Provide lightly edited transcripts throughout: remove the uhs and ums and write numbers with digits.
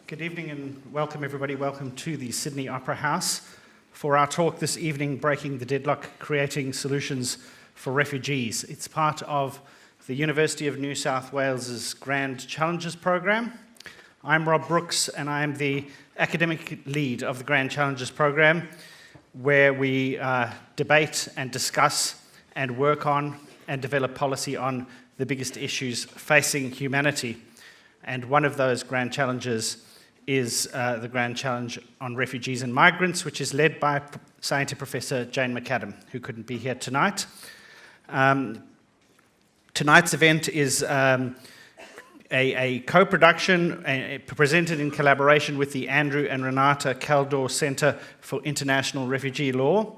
Good evening and welcome everybody. Welcome to the Sydney Opera House for our talk this evening, Breaking the Deadlock, Creating Solutions for Refugees. It's part of the University of New South Wales' Grand Challenges program. I'm Rob Brooks and I'm the academic lead of the Grand Challenges program, where we debate and discuss and work on and develop policy on the biggest issues facing humanity. And one of those grand challenges is the Grand Challenge on Refugees and Migrants, which is led by Scientific Professor Jane McAdam, who couldn't be here tonight. Tonight's event is a co-production presented in collaboration with the Andrew and Renata Kaldor Centre for International Refugee Law.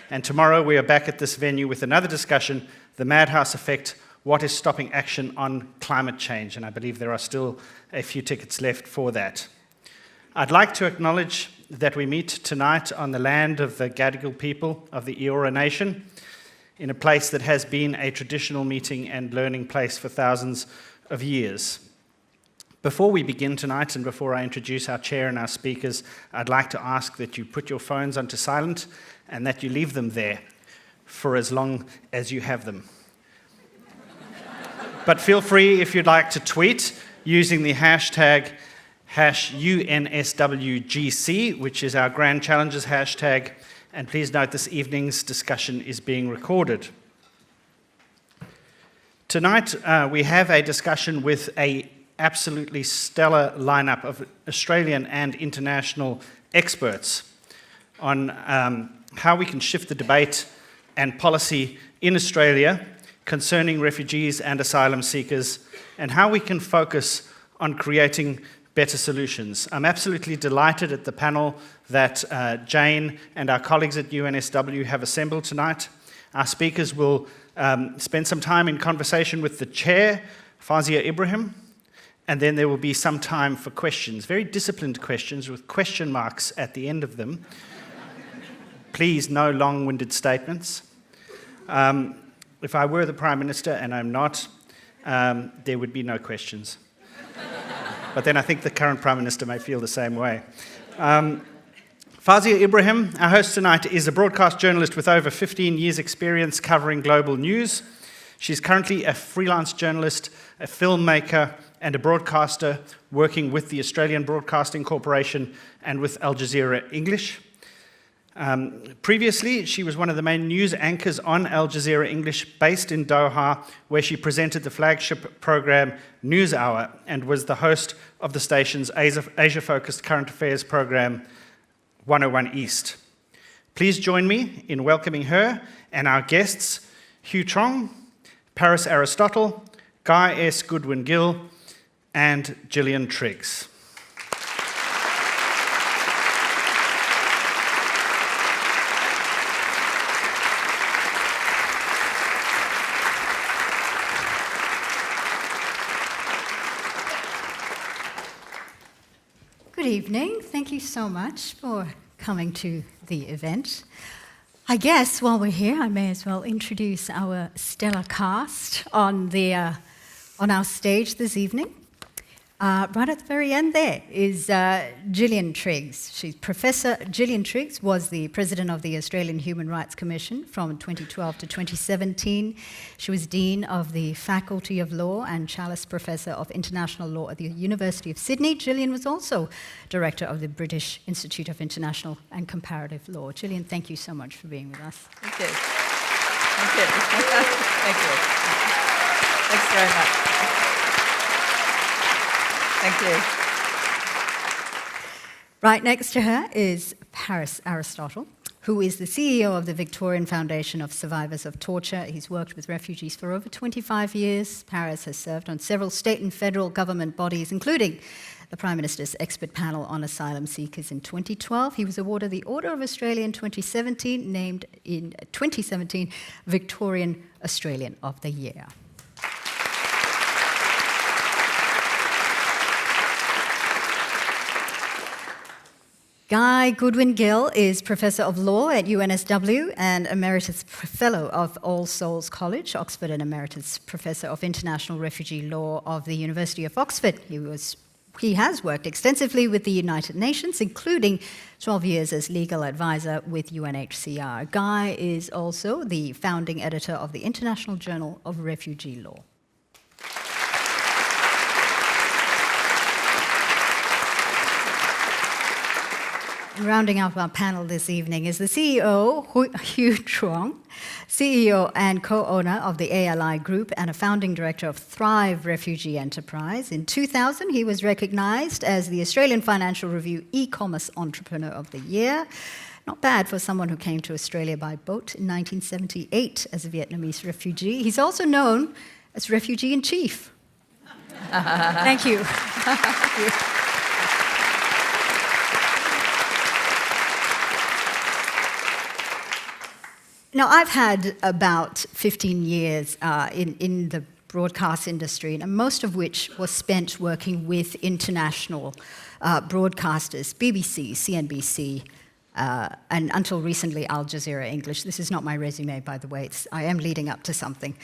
And tomorrow we are back at this venue with another discussion, The Madhouse Effect, What is Stopping Action on Climate Change? And I believe there are still a few tickets left for that. I'd like to acknowledge that we meet tonight on the land of the Gadigal people of the Eora Nation, in a place that has been a traditional meeting and learning place for thousands of years. Before we begin tonight and before I introduce our chair and our speakers, I'd like to ask that you put your phones onto silent and that you leave them there for as long as you have them. But feel free, if you'd like, to tweet using the hashtag #UNSWGC, which is our Grand Challenges hashtag. And please note this evening's discussion is being recorded. Tonight, we have a discussion with an absolutely stellar lineup of Australian and international experts on how we can shift the debate and policy in Australia concerning refugees and asylum seekers, and how we can focus on creating better solutions. I'm absolutely delighted at the panel that Jane and our colleagues at UNSW have assembled tonight. Our speakers will spend some time in conversation with the chair, Fauziah Ibrahim, and then there will be some time for questions, very disciplined questions with question marks at the end of them. Please, no long-winded statements. If I were the Prime Minister, and I'm not, there would be no questions. But then I think the current Prime Minister may feel the same way. Fauziah Ibrahim, our host tonight, is a broadcast journalist with over 15 years' experience covering global news. She's currently a freelance journalist, a filmmaker, and a broadcaster working with the Australian Broadcasting Corporation and with Al Jazeera English. Previously, she was one of the main news anchors on Al Jazeera English, based in Doha, where she presented the flagship program News Hour and was the host of the station's Asia-focused current affairs program 101 East. Please join me in welcoming her and our guests, Truong, Paris Aristotle, Guy S. Goodwin-Gill, and Gillian Triggs. Good evening. Thank you so much for coming to the event. I guess while we're here, I may as well introduce our stellar cast on our stage this evening. Right at the very end there is Gillian Triggs. Gillian Triggs was the president of the Australian Human Rights Commission from 2012 to 2017. She was dean of the Faculty of Law and Challis Professor of International Law at the University of Sydney. Gillian was also director of the British Institute of International and Comparative Law. Gillian, thank you so much for being with us. Thank you. Thank you. Thank you. Thanks very much. Thank you. Right next to her is Paris Aristotle, who is the CEO of the Victorian Foundation of Survivors of Torture. He's worked with refugees for over 25 years. Paris has served on several state and federal government bodies, including the Prime Minister's expert panel on asylum seekers in 2012. He was awarded the Order of Australia in 2017, named in 2017 Victorian Australian of the Year. Guy Goodwin-Gill is Professor of Law at UNSW and Emeritus Fellow of All Souls College, Oxford, and Emeritus Professor of International Refugee Law of the University of Oxford. He was he has worked extensively with the United Nations, including 12 years as legal advisor with UNHCR. Guy is also the founding editor of the International Journal of Refugee Law. Rounding up our panel this evening is the CEO, Hugh Truong, CEO and co-owner of the ALI Group and a founding director of Thrive Refugee Enterprise. In 2000, he was recognized as the Australian Financial Review E-Commerce Entrepreneur of the Year. Not bad for someone who came to Australia by boat in 1978 as a Vietnamese refugee. He's also known as Refugee in Chief. Thank you. Thank you. Now, I've had about 15 years in the broadcast industry, and most of which was spent working with international broadcasters, BBC, CNBC, and until recently, Al Jazeera English. This is not my resume, by the way. I am leading up to something.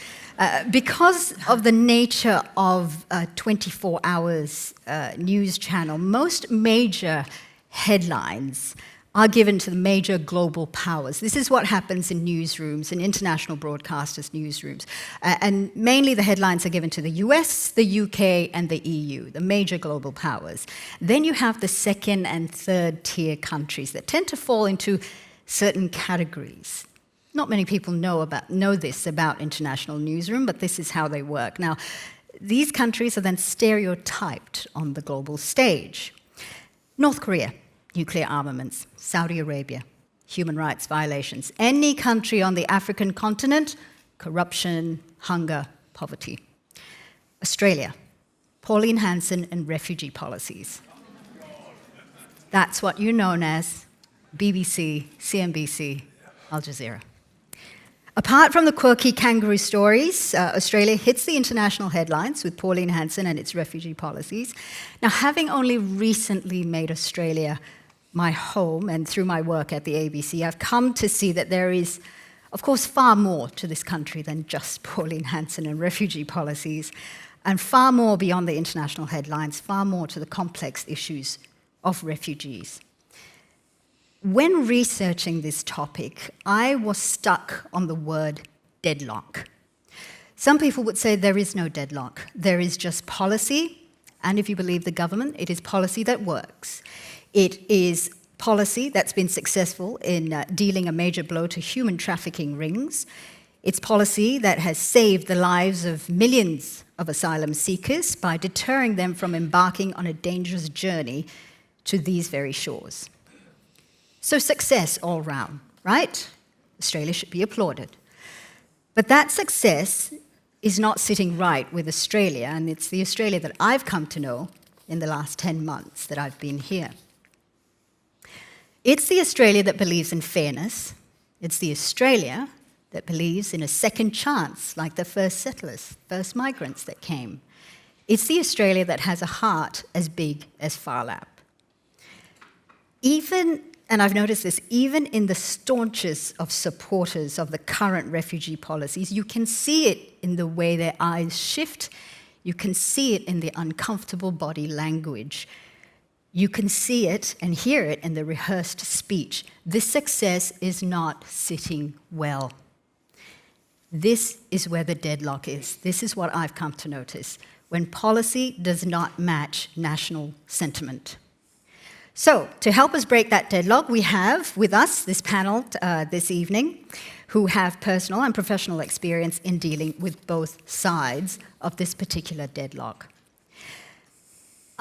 Because of the nature of a 24 hours news channel, most major headlines are given to the major global powers. This is what happens in newsrooms, in international broadcasters' newsrooms. And mainly the headlines are given to the US, the UK, and the EU, the major global powers. Then you have the second and third tier countries that tend to fall into certain categories. Not many people know this about international newsroom, but this is how they work. Now, these countries are then stereotyped on the global stage. North Korea, nuclear armaments. Saudi Arabia, human rights violations. Any country on the African continent, corruption, hunger, poverty. Australia, Pauline Hanson and refugee policies. That's what you're known as BBC, CNBC, Al Jazeera. Apart from the quirky kangaroo stories, Australia hits the international headlines with Pauline Hanson and its refugee policies. Now, having only recently made Australia my home, and through my work at the ABC, I've come to see that there is, of course, far more to this country than just Pauline Hanson and refugee policies, and far more beyond the international headlines, far more to the complex issues of refugees. When researching this topic, I was stuck on the word deadlock. Some people would say there is no deadlock. There is just policy, and if you believe the government, it is policy that works. It is policy that's been successful in dealing a major blow to human trafficking rings. It's policy that has saved the lives of millions of asylum seekers by deterring them from embarking on a dangerous journey to these very shores. So success all round, right? Australia should be applauded. But that success is not sitting right with Australia, and it's the Australia that I've come to know in the last 10 months that I've been here. It's the Australia that believes in fairness. It's the Australia that believes in a second chance, like the first settlers, first migrants that came. It's the Australia that has a heart as big as Phar Lap. And I've noticed this, even in the staunchest of supporters of the current refugee policies, you can see it in the way their eyes shift. You can see it in the uncomfortable body language. You can see it and hear it in the rehearsed speech. This success is not sitting well. This is where the deadlock is. This is what I've come to notice, when policy does not match national sentiment. So, to help us break that deadlock, we have with us this panel this evening who have personal and professional experience in dealing with both sides of this particular deadlock.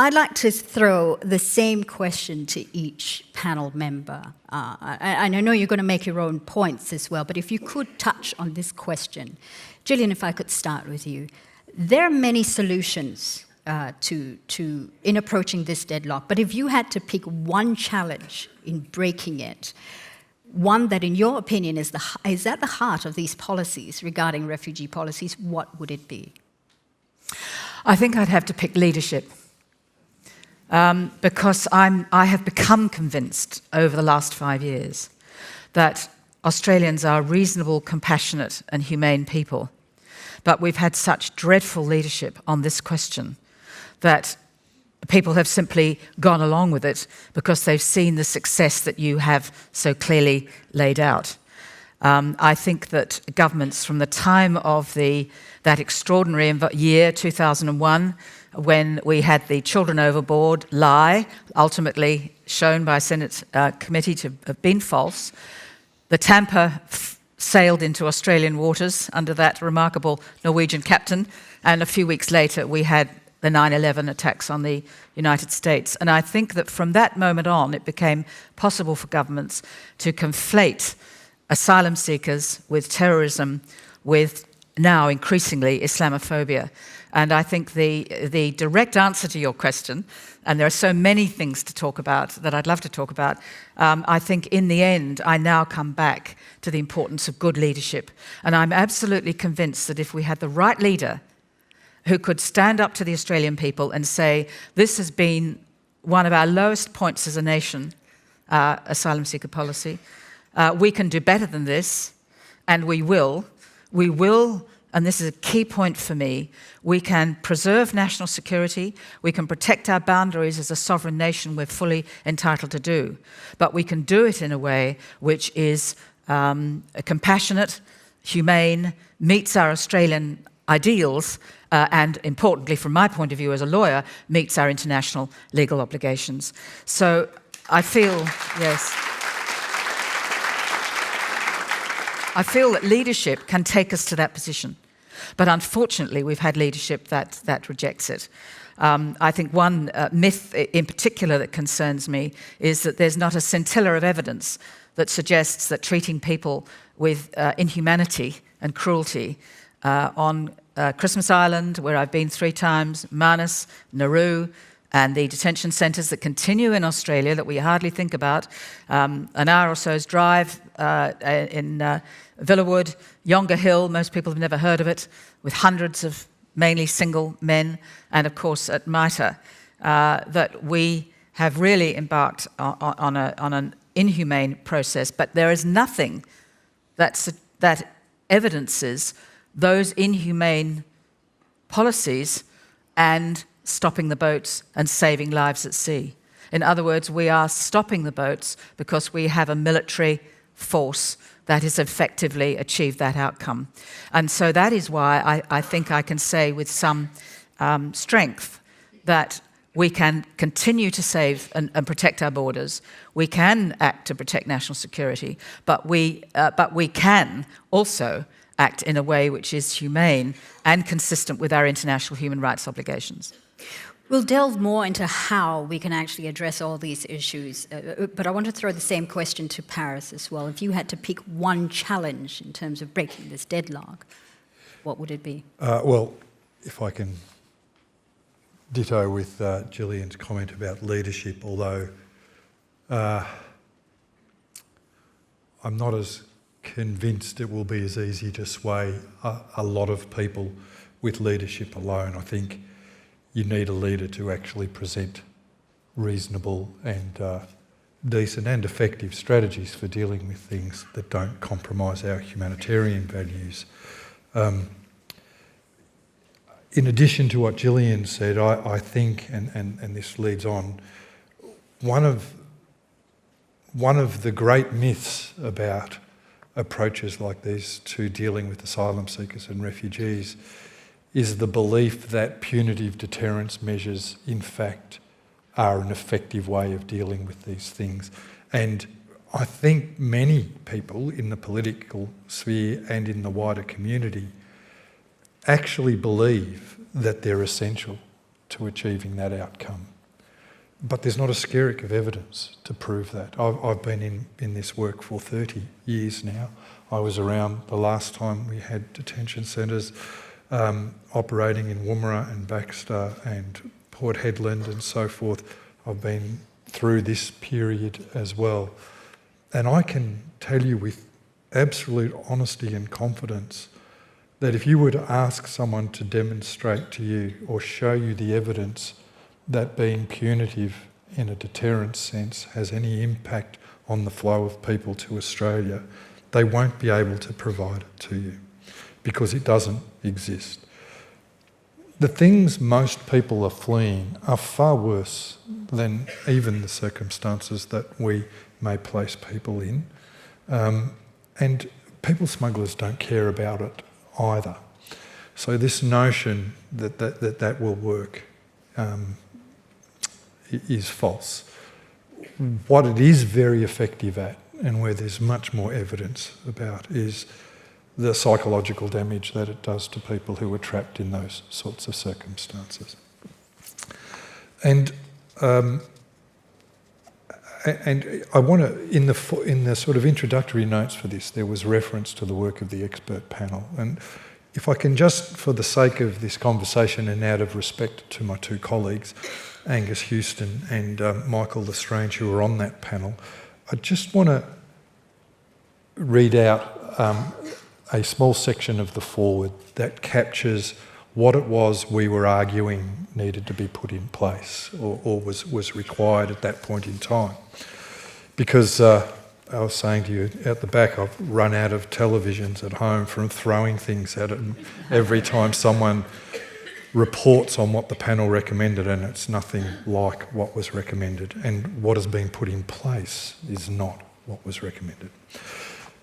I'd like to throw the same question to each panel member. And I know you're going to make your own points as well, but if you could touch on this question. Gillian, if I could start with you. There are many solutions in approaching this deadlock, but if you had to pick one challenge in breaking it, one that in your opinion is at the heart of these policies regarding refugee policies, what would it be? I think I'd have to pick leadership. Because I have become convinced over the last 5 years that Australians are reasonable, compassionate and humane people. But we've had such dreadful leadership on this question that people have simply gone along with it because they've seen the success that you have so clearly laid out. I think that governments from the time of that extraordinary year, 2001, when we had the children overboard lie, ultimately shown by a Senate committee to have been false, the Tampa sailed into Australian waters under that remarkable Norwegian captain, and a few weeks later we had the 9/11 attacks on the United States. And I think that from that moment on, it became possible for governments to conflate asylum seekers with terrorism, with now increasingly Islamophobia. And I think the direct answer to your question, and there are so many things to talk about that I'd love to talk about, I think in the end, I now come back to the importance of good leadership. And I'm absolutely convinced that if we had the right leader who could stand up to the Australian people and say, this has been one of our lowest points as a nation, asylum seeker policy, we can do better than this, and we will, and this is a key point for me, we can preserve national security, we can protect our boundaries as a sovereign nation we're fully entitled to do, but we can do it in a way which is compassionate, humane, meets our Australian ideals, and importantly, from my point of view as a lawyer, meets our international legal obligations. So I feel, yes, I feel that leadership can take us to that position. But unfortunately, we've had leadership that rejects it. I think one myth in particular that concerns me is that there's not a scintilla of evidence that suggests that treating people with inhumanity and cruelty on Christmas Island, where I've been 3 times, Manus, Nauru, and the detention centres that continue in Australia that we hardly think about, an hour or so's drive in Villawood, Yonga Hill, most people have never heard of it, with hundreds of mainly single men, and of course at MITA, that we have really embarked on an inhumane process, but there is nothing that evidences those inhumane policies and stopping the boats and saving lives at sea. In other words, we are stopping the boats because we have a military force that has effectively achieved that outcome. And so that is why I think I can say with some strength that we can continue to save and protect our borders. We can act to protect national security, but we can also act in a way which is humane and consistent with our international human rights obligations. We'll delve more into how we can actually address all these issues, but I want to throw the same question to Paris as well. If you had to pick one challenge in terms of breaking this deadlock, what would it be? Well, if I can ditto with Gillian's comment about leadership, although I'm not as convinced it will be as easy to sway a lot of people with leadership alone. I think you need a leader to actually present reasonable and decent and effective strategies for dealing with things that don't compromise our humanitarian values. In addition to what Gillian said, I think, and this leads on, one of the great myths about approaches like these to dealing with asylum seekers and refugees is the belief that punitive deterrence measures, in fact, are an effective way of dealing with these things. And I think many people in the political sphere and in the wider community actually believe that they're essential to achieving that outcome. But there's not a skerrick of evidence to prove that. I've been in this work for 30 years now. I was around the last time we had detention centres operating in Woomera and Baxter and Port Hedland and so forth. I've been through this period as well. And I can tell you with absolute honesty and confidence that if you were to ask someone to demonstrate to you or show you the evidence that being punitive in a deterrence sense has any impact on the flow of people to Australia, they won't be able to provide it to you because it doesn't exist. the things most people are fleeing are far worse than even the circumstances that we may place people in. And people smugglers don't care about it either. So this notion that will work is false. What it is very effective at, and where there's much more evidence about, is the psychological damage that it does to people who are trapped in those sorts of circumstances. And I want to, in the sort of introductory notes for this, there was reference to the work of the expert panel. And if I can just, for the sake of this conversation and out of respect to my two colleagues, Angus Houston and Michael Lestrange, who were on that panel, I just want to read out a small section of the foreword that captures what it was we were arguing needed to be put in place or was required at that point in time. Because I was saying to you at the back, I've run out of televisions at home from throwing things at it every time someone reports on what the panel recommended, and it's nothing like what was recommended, and what has been put in place is not what was recommended.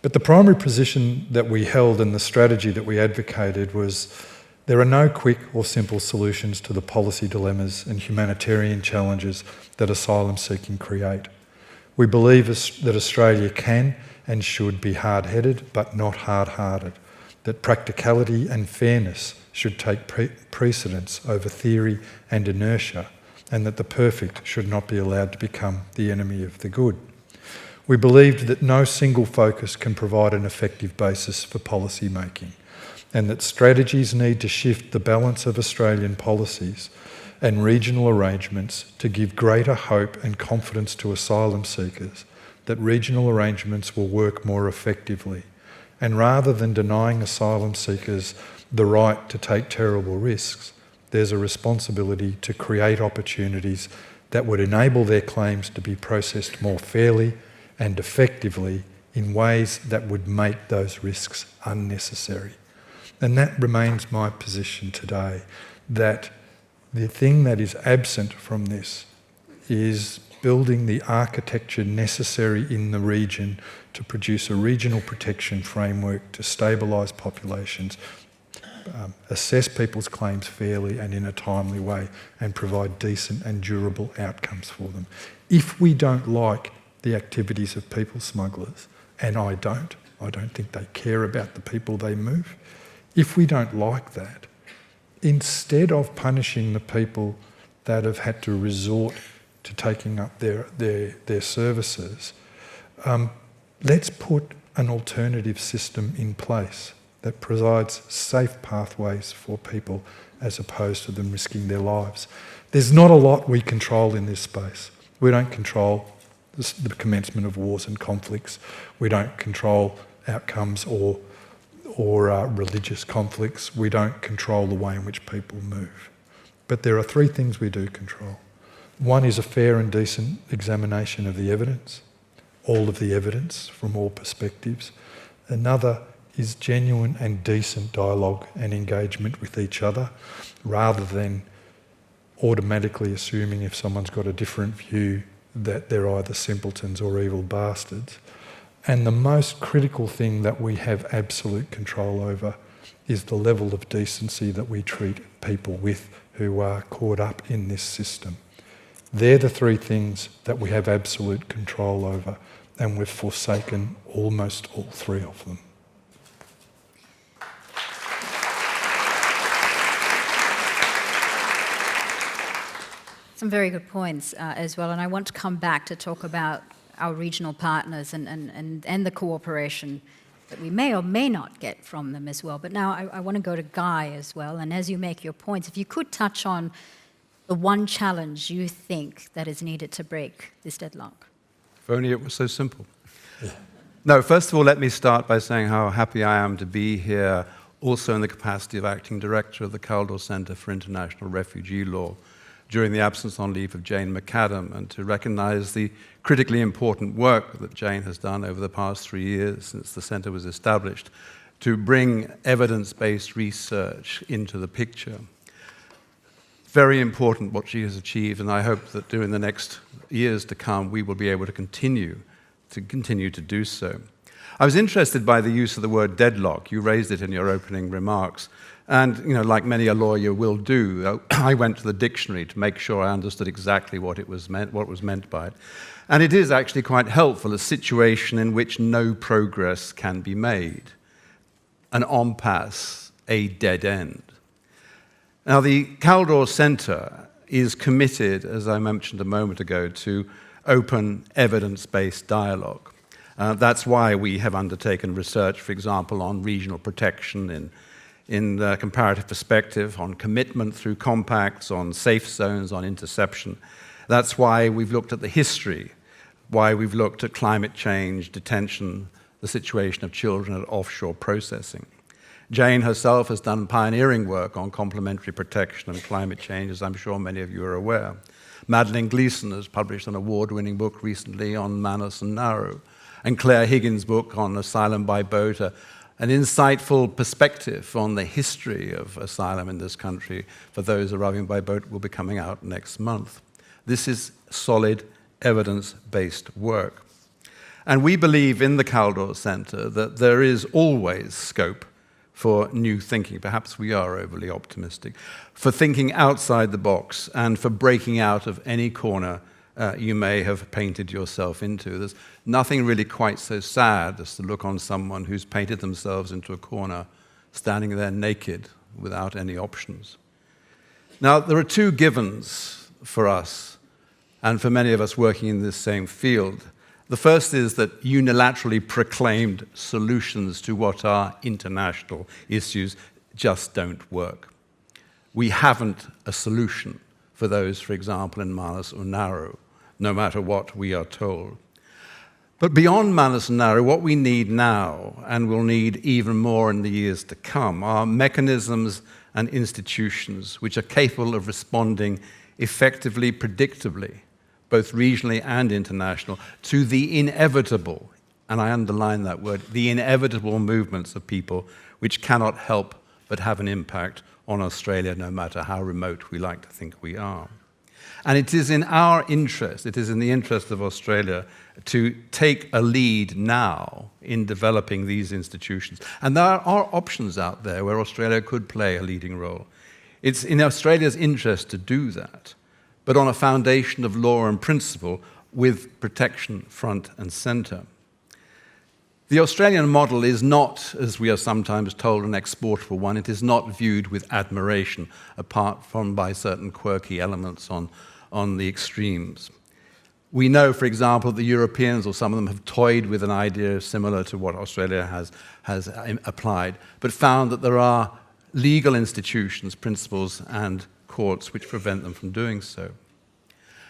But the primary position that we held and the strategy that we advocated was there are no quick or simple solutions to the policy dilemmas and humanitarian challenges that asylum seeking create. We believe that Australia can and should be hard-headed but not hard-hearted, that practicality and fairness should take precedence over theory and inertia, and that the perfect should not be allowed to become the enemy of the good. We believed that no single focus can provide an effective basis for policy making, and that strategies need to shift the balance of Australian policies and regional arrangements to give greater hope and confidence to asylum seekers that regional arrangements will work more effectively. And rather than denying asylum seekers the right to take terrible risks, there's a responsibility to create opportunities that would enable their claims to be processed more fairly and effectively in ways that would make those risks unnecessary. And that remains my position today, that the thing that is absent from this is building the architecture necessary in the region to produce a regional protection framework to stabilise populations, assess people's claims fairly and in a timely way, and provide decent and durable outcomes for them. If we don't like the activities of people smugglers, and I don't think they care about the people they move. If we don't like that, instead of punishing the people that have had to resort to taking up their services, let's put an alternative system in place that provides safe pathways for people as opposed to them risking their lives. There's not a lot we control in this space. We don't control the commencement of wars and conflicts. We don't control outcomes or religious conflicts. We don't control the way in which people move. But there are three things we do control. One is a fair and decent examination of the evidence, all of the evidence from all perspectives. Another is genuine and decent dialogue and engagement with each other, rather than automatically assuming if someone's got a different view that they're either simpletons or evil bastards. And the most critical thing that we have absolute control over is the level of decency that we treat people with who are caught up in this system. They're the three things that we have absolute control over, and we've forsaken almost all three of them. Some very good points as well, and I want to come back to talk about our regional partners and the cooperation that we may or may not get from them as well. But now I want to go to Guy as well, and as you make your points, if you could touch on the one challenge you think that is needed to break this deadlock. If only it was so simple. Yeah. No, first of all, let me start by saying how happy I am to be here, also in the capacity of acting director of the Caldor Centre for International Refugee Law, during the absence on leave of Jane McAdam, and to recognise the critically important work that Jane has done over the past 3 years since the centre was established to bring evidence-based research into the picture. very important what she has achieved, and I hope that during the next years to come, we will be able to continue to do so. I was interested by the use of the word deadlock. You raised it in your opening remarks. And, like many a lawyer will do, I went to the dictionary to make sure I understood exactly what was meant by it. And it is actually quite helpful, a situation in which no progress can be made, an impasse, a dead end. Now, the Kaldor Centre is committed, as I mentioned a moment ago, to open evidence-based dialogue. That's why we have undertaken research, for example, on regional protection in the comparative perspective, on commitment through compacts, on safe zones, on interception. That's why we've looked at the history, why we've looked at climate change, detention, the situation of children at offshore processing. Jane herself has done pioneering work on complementary protection and climate change, as I'm sure many of you are aware. Madeline Gleeson has published an award-winning book recently on Manus and Nauru, and Claire Higgins' book on asylum by boat, an insightful perspective on the history of asylum in this country for those arriving by boat, will be coming out next month. This is solid, evidence-based work. And we believe in the Kaldor Centre that there is always scope for new thinking. Perhaps we are overly optimistic, for thinking outside the box and for breaking out of any corner you may have painted yourself into. There's nothing really quite so sad as to look on someone who's painted themselves into a corner, standing there naked without any options. Now, there are two givens for us, and for many of us working in this same field. The first is that unilaterally proclaimed solutions to what are international issues just don't work. We haven't a solution for those, for example, in Manus or Nauru, no matter what we are told. But beyond Manus and Nauru, what we need now, and will need even more in the years to come, are mechanisms and institutions which are capable of responding effectively, predictably, both regionally and international, to the inevitable, and I underline that word, the inevitable movements of people which cannot help but have an impact on Australia, no matter how remote we like to think we are. And it is in our interest, it is in the interest of Australia, to take a lead now in developing these institutions. And there are options out there where Australia could play a leading role. It's in Australia's interest to do that, but on a foundation of law and principle with protection front and centre. The Australian model is not, as we are sometimes told, an exportable one. It is not viewed with admiration, apart from by certain quirky elements on the extremes. We know, for example, the Europeans, or some of them, have toyed with an idea similar to what Australia has applied, but found that there are legal institutions, principles, and courts which prevent them from doing so.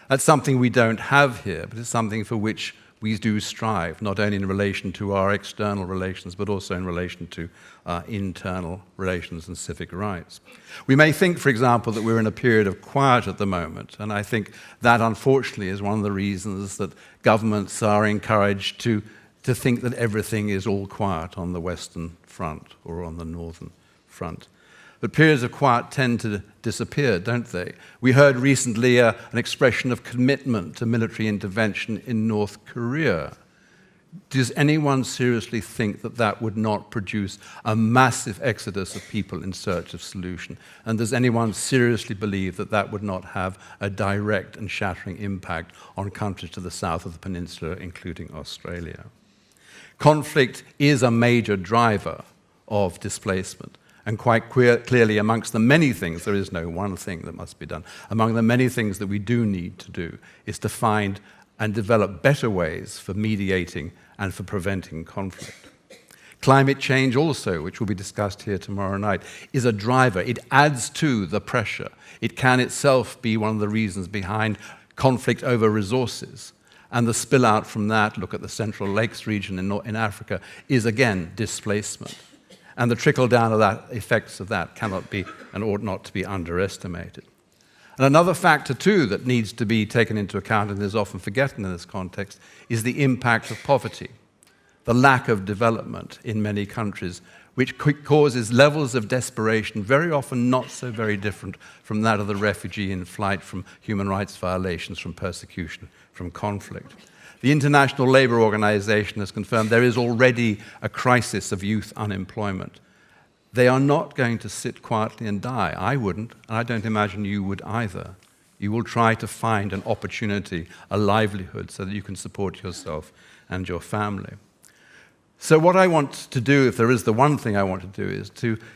That's something we don't have here, but it's something for which we do strive, not only in relation to our external relations, but also in relation to our internal relations and civic rights. We may think, for example, that we're in a period of quiet at the moment, and I think that, unfortunately, is one of the reasons that governments are encouraged to think that everything is all quiet on the Western Front or on the Northern Front. But periods of quiet tend to disappear, don't they? We heard recently an expression of commitment to military intervention in North Korea. Does anyone seriously think that that would not produce a massive exodus of people in search of solution? And does anyone seriously believe that that would not have a direct and shattering impact on countries to the south of the peninsula, including Australia? Conflict is a major driver of displacement. And quite clearly, amongst the many things, there is no one thing that must be done. Among the many things that we do need to do is to find and develop better ways for mediating and for preventing conflict. Climate change also, which will be discussed here tomorrow night, is a driver. It adds to the pressure. It can itself be one of the reasons behind conflict over resources. And the spill out from that, look at the Central Lakes region in Africa, is again displacement. And the trickle-down of that, effects of that cannot be and ought not to be underestimated. And another factor, too, that needs to be taken into account and is often forgotten in this context is the impact of poverty, the lack of development in many countries which causes levels of desperation very often not so very different from that of the refugee in flight from human rights violations, from persecution, from conflict. The International Labour Organization has confirmed there is already a crisis of youth unemployment. They are not going to sit quietly and die. I wouldn't, and I don't imagine you would either. You will try to find an opportunity, a livelihood, so that you can support yourself and your family. So what I want to do, if there is the one thing I want to do,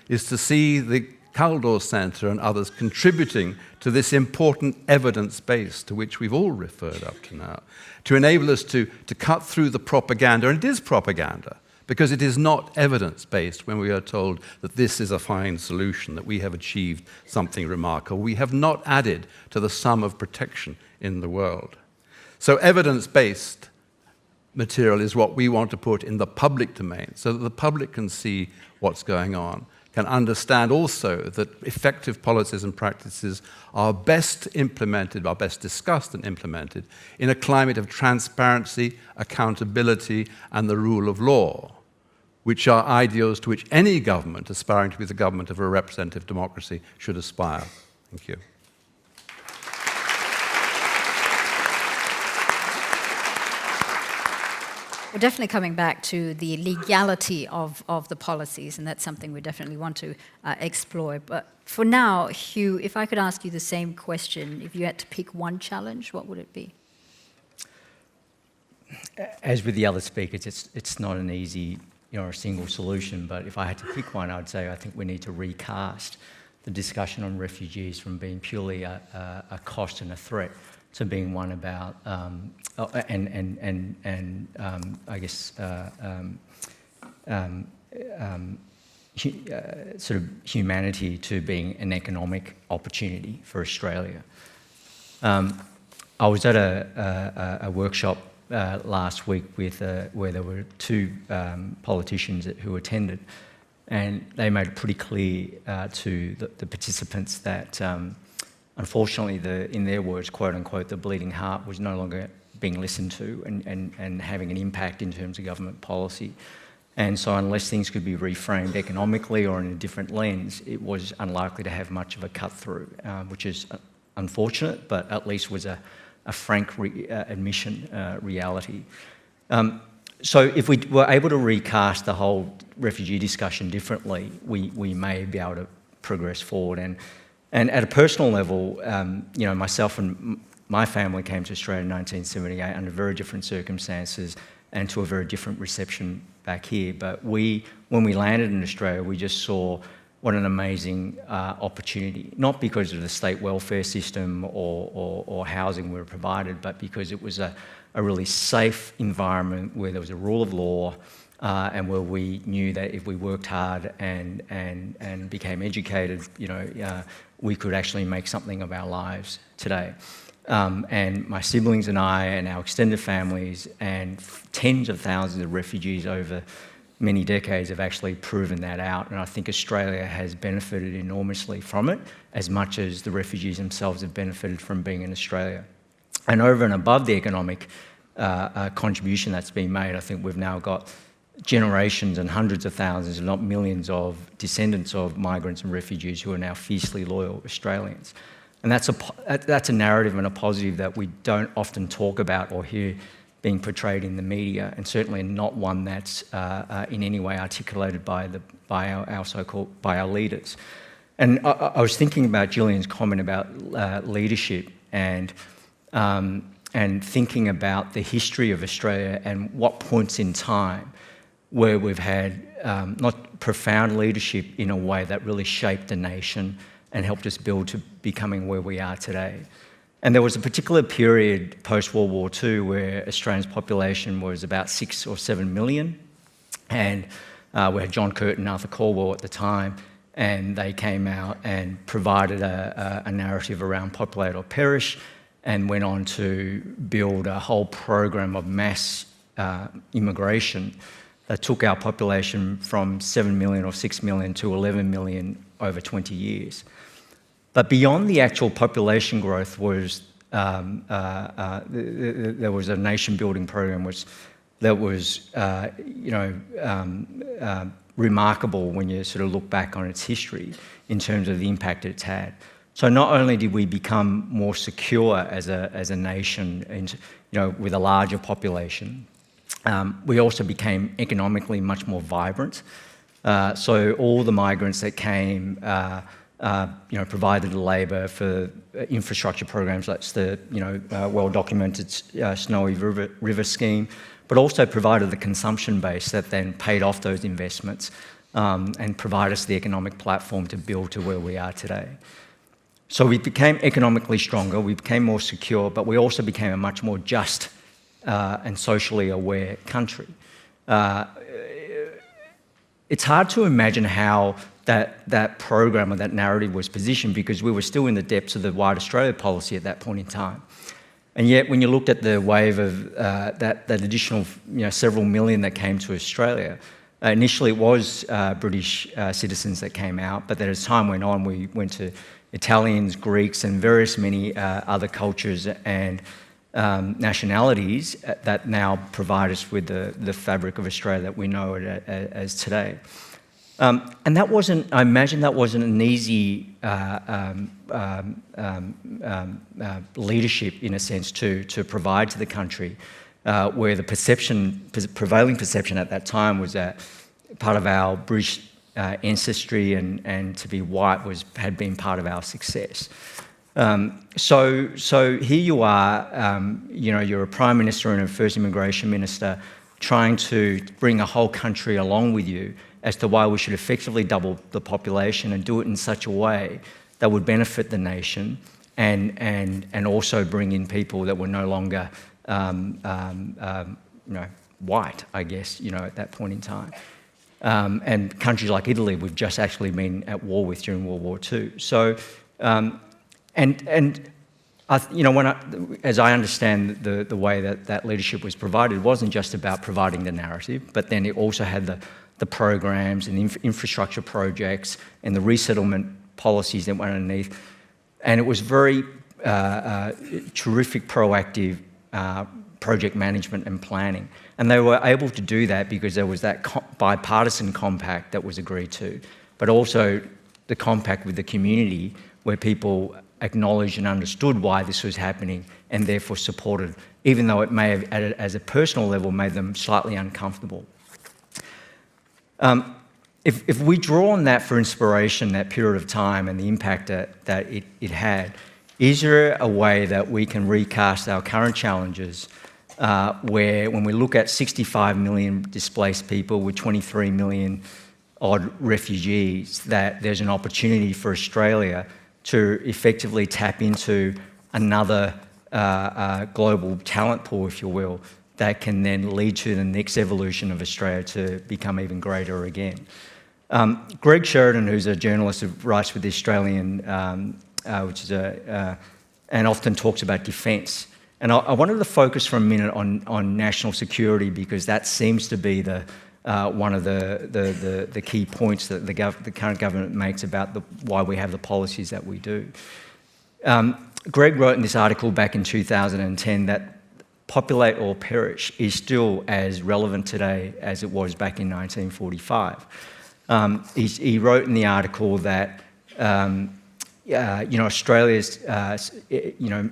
is to see the Kaldor Centre and others contributing to this important evidence base to which we've all referred up to now, to enable us to cut through the propaganda, and it is propaganda, because it is not evidence-based when we are told that this is a fine solution, that we have achieved something remarkable. We have not added to the sum of protection in the world. So evidence-based material is what we want to put in the public domain so that the public can see what's going on, can understand also that effective policies and practices are best implemented, are best discussed and implemented in a climate of transparency, accountability, and the rule of law, which are ideals to which any government aspiring to be the government of a representative democracy should aspire. Thank you. We're definitely coming back to the legality of the policies, and that's something we definitely want to explore. But for now, Hugh, if I could ask you the same question, if you had to pick one challenge, what would it be? As with the other speakers, it's not an easy, a single solution, but if I had to pick one, I'd say I think we need to recast the discussion on refugees from being purely a cost and a threat to being one about sort of humanity to being an economic opportunity for Australia. I was at a workshop last week where there were two politicians who attended, and they made it pretty clear to the participants that unfortunately, in their words, quote unquote, the bleeding heart was no longer being listened to and having an impact in terms of government policy. And so unless things could be reframed economically or in a different lens, it was unlikely to have much of a cut through, which is unfortunate, but at least was a frank admission reality. So if we were able to recast the whole refugee discussion differently, we may be able to progress forward. And at a personal level, myself and my family came to Australia in 1978 under very different circumstances and to a very different reception back here. But when we landed in Australia, we just saw what an amazing opportunity, not because of the state welfare system or housing we were provided, but because it was a really safe environment where there was a rule of law, and where we knew that if we worked hard and became educated, we could actually make something of our lives today. And my siblings and I and our extended families and tens of thousands of refugees over many decades have actually proven that out. And I think Australia has benefited enormously from it, as much as the refugees themselves have benefited from being in Australia. And over and above the economic contribution that's been made, I think we've now got generations and hundreds of thousands, if not millions, of descendants of migrants and refugees who are now fiercely loyal Australians. And that's a narrative and a positive that we don't often talk about or hear being portrayed in the media, and certainly not one that's in any way articulated by our leaders. And I was thinking about Gillian's comment about leadership and thinking about the history of Australia and what points in time where we've had not profound leadership in a way that really shaped the nation and helped us build to becoming where we are today. And there was a particular period post-World War II where Australia's population was about 6 or 7 million, and we had John Curtin and Arthur Caldwell at the time, and they came out and provided a narrative around populate or perish, and went on to build a whole program of mass immigration that took our population from 7 million or 6 million to 11 million over 20 years. But beyond the actual population growth was there was a nation-building program that was remarkable when you sort of look back on its history in terms of the impact it's had. So not only did we become more secure as a nation, and, with a larger population, we also became economically much more vibrant. So all the migrants that came, provided labour for infrastructure programs like the well-documented Snowy River scheme, but also provided the consumption base that then paid off those investments and provided us the economic platform to build to where we are today. So we became economically stronger, we became more secure, but we also became a much more just and socially aware country. It's hard to imagine how that program or that narrative was positioned, because we were still in the depths of the White Australia policy at that point in time. And yet, when you looked at the wave of that additional, several million that came to Australia, initially it was British citizens that came out, but then as time went on, we went to Italians, Greeks, and many other cultures and nationalities that now provide us with the fabric of Australia that we know it as today. And that wasn't, I imagine that wasn't an easy leadership, in a sense, to provide to the country, where the prevailing perception at that time was that part of our British ancestry and to be white had been part of our success. So here you are, you're a Prime Minister and a First Immigration Minister trying to bring a whole country along with you as to why we should effectively double the population and do it in such a way that would benefit the nation and also bring in people that were no longer white, I guess, at that point in time. And countries like Italy, we've just actually been at war with during World War II. So, as I understand the way that leadership was provided, it wasn't just about providing the narrative, but then it also had the programs and infrastructure projects and the resettlement policies that went underneath. And it was very terrific, proactive project management and planning. And they were able to do that because there was that bipartisan compact that was agreed to, but also the compact with the community where people acknowledged and understood why this was happening and therefore supported, even though it may have, as a personal level, made them slightly uncomfortable. If we draw on that for inspiration, that period of time and the impact that it had, is there a way that we can recast our current challenges where when we look at 65 million displaced people with 23 million odd refugees, that there's an opportunity for Australia to effectively tap into another global talent pool, if you will, that can then lead to the next evolution of Australia to become even greater again. Greg Sheridan, who's a journalist who writes with the Australian, and often talks about defence. And I wanted to focus for a minute on national security, because that seems to be one of the key points that the current government makes about why we have the policies that we do. Greg wrote in this article back in 2010 that populate or perish is still as relevant today as it was back in 1945. He wrote in the article that Australia's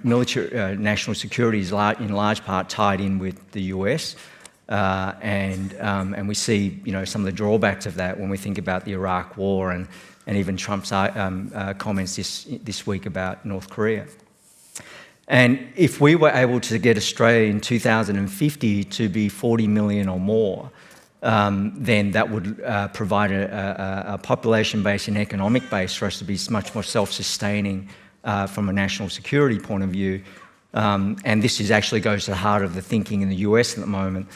military national security is in large part tied in with the US, and we see some of the drawbacks of that when we think about the Iraq War and even Trump's comments this week about North Korea. And if we were able to get Australia in 2050 to be 40 million or more, then that would provide a population base and economic base for us to be much more self-sustaining from a national security point of view. And this actually goes to the heart of the thinking in the US at the moment,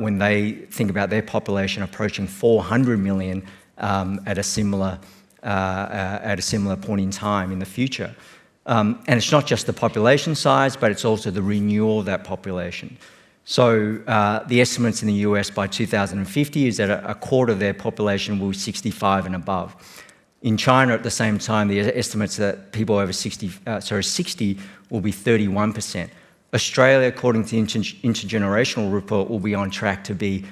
when they think about their population approaching 400 million at a similar point in time in the future. And it's not just the population size, but it's also the renewal of that population. So the estimates in the US by 2050 is that a quarter of their population will be 65 and above. In China at the same time, the estimates that people over 60 will be 31%. Australia, according to the intergenerational report, will be on track to be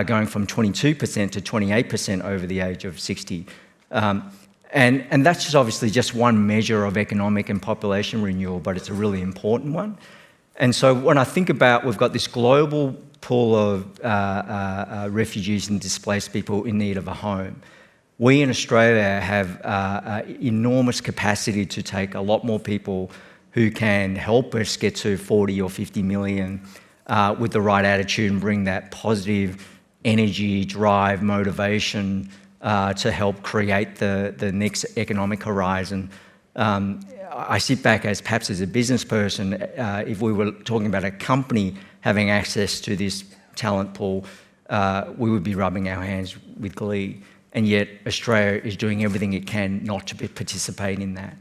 going from 22% to 28% over the age of 60. And that's just obviously just one measure of economic and population renewal, but it's a really important one. And so when I think about, we've got this global pool of refugees and displaced people in need of a home. We in Australia have enormous capacity to take a lot more people who can help us get to 40 or 50 million with the right attitude and bring that positive energy, drive, motivation to help create the next economic horizon. I sit back as perhaps as a business person, if we were talking about a company having access to this talent pool, we would be rubbing our hands with glee. And yet Australia is doing everything it can not to participate in that.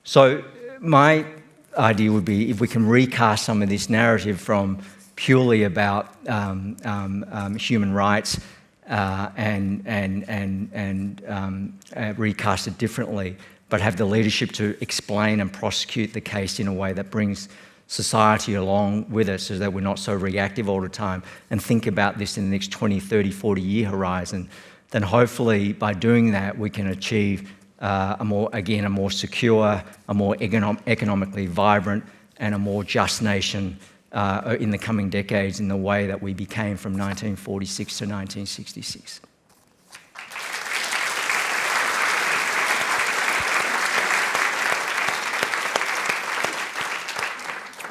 So my idea would be if we can recast some of this narrative from purely about human rights and recast it differently, but have the leadership to explain and prosecute the case in a way that brings society along with us so that we're not so reactive all the time, and think about this in the next 20, 30, 40-year horizon, then hopefully by doing that we can achieve a more secure, a more economically vibrant and a more just nation in the coming decades in the way that we became from 1946 to 1966.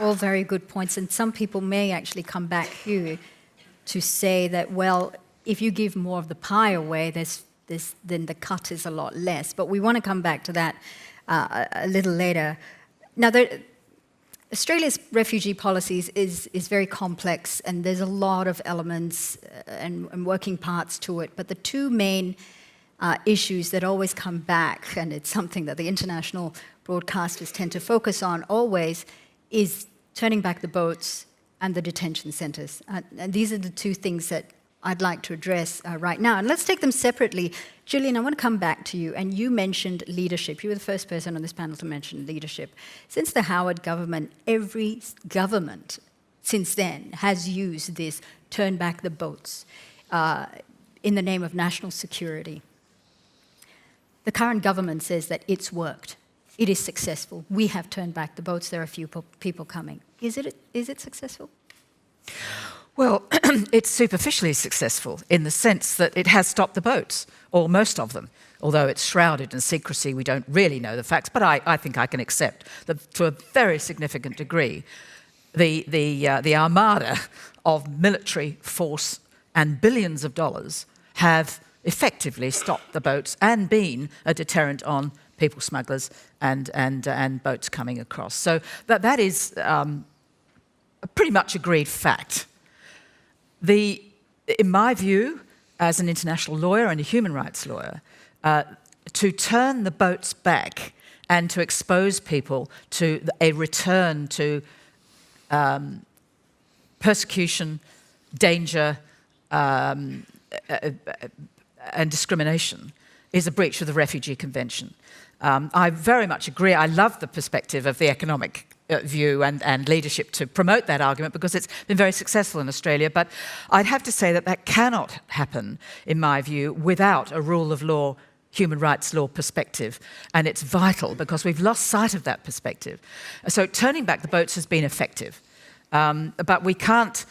All very good points, and some people may actually come back here to say that, well, if you give more of the pie away, then the cut is a lot less. But we want to come back to that a little later. Now, Australia's refugee policies is very complex, and there's a lot of elements and working parts to it. But the two main issues that always come back, and it's something that the international broadcasters tend to focus on always, is turning back the boats and the detention centres. And these are the two things that I'd like to address right now. And let's take them separately. Gillian, I want to come back to you. And you mentioned leadership. You were the first person on this panel to mention leadership. Since the Howard government, every government since then has used this turn back the boats in the name of national security. The current government says that it's worked. It is successful. We have turned back the boats. There are a few people coming. Is it successful? Well, it's superficially successful in the sense that it has stopped the boats, or most of them. Although it's shrouded in secrecy, we don't really know the facts, but I think I can accept that to a very significant degree, the armada of military force and billions of dollars have effectively stopped the boats and been a deterrent on people smugglers and boats coming across. So that is a pretty much agreed fact. In my view, as an international lawyer and a human rights lawyer, to turn the boats back and to expose people to a return to persecution, danger, and discrimination is a breach of the Refugee Convention. I very much agree. I love the perspective of the economic view and leadership to promote that argument because it's been very successful in Australia. But I'd have to say that cannot happen, in my view, without a rule of law, human rights law perspective. And it's vital because we've lost sight of that perspective. So turning back the boats has been effective. But we can't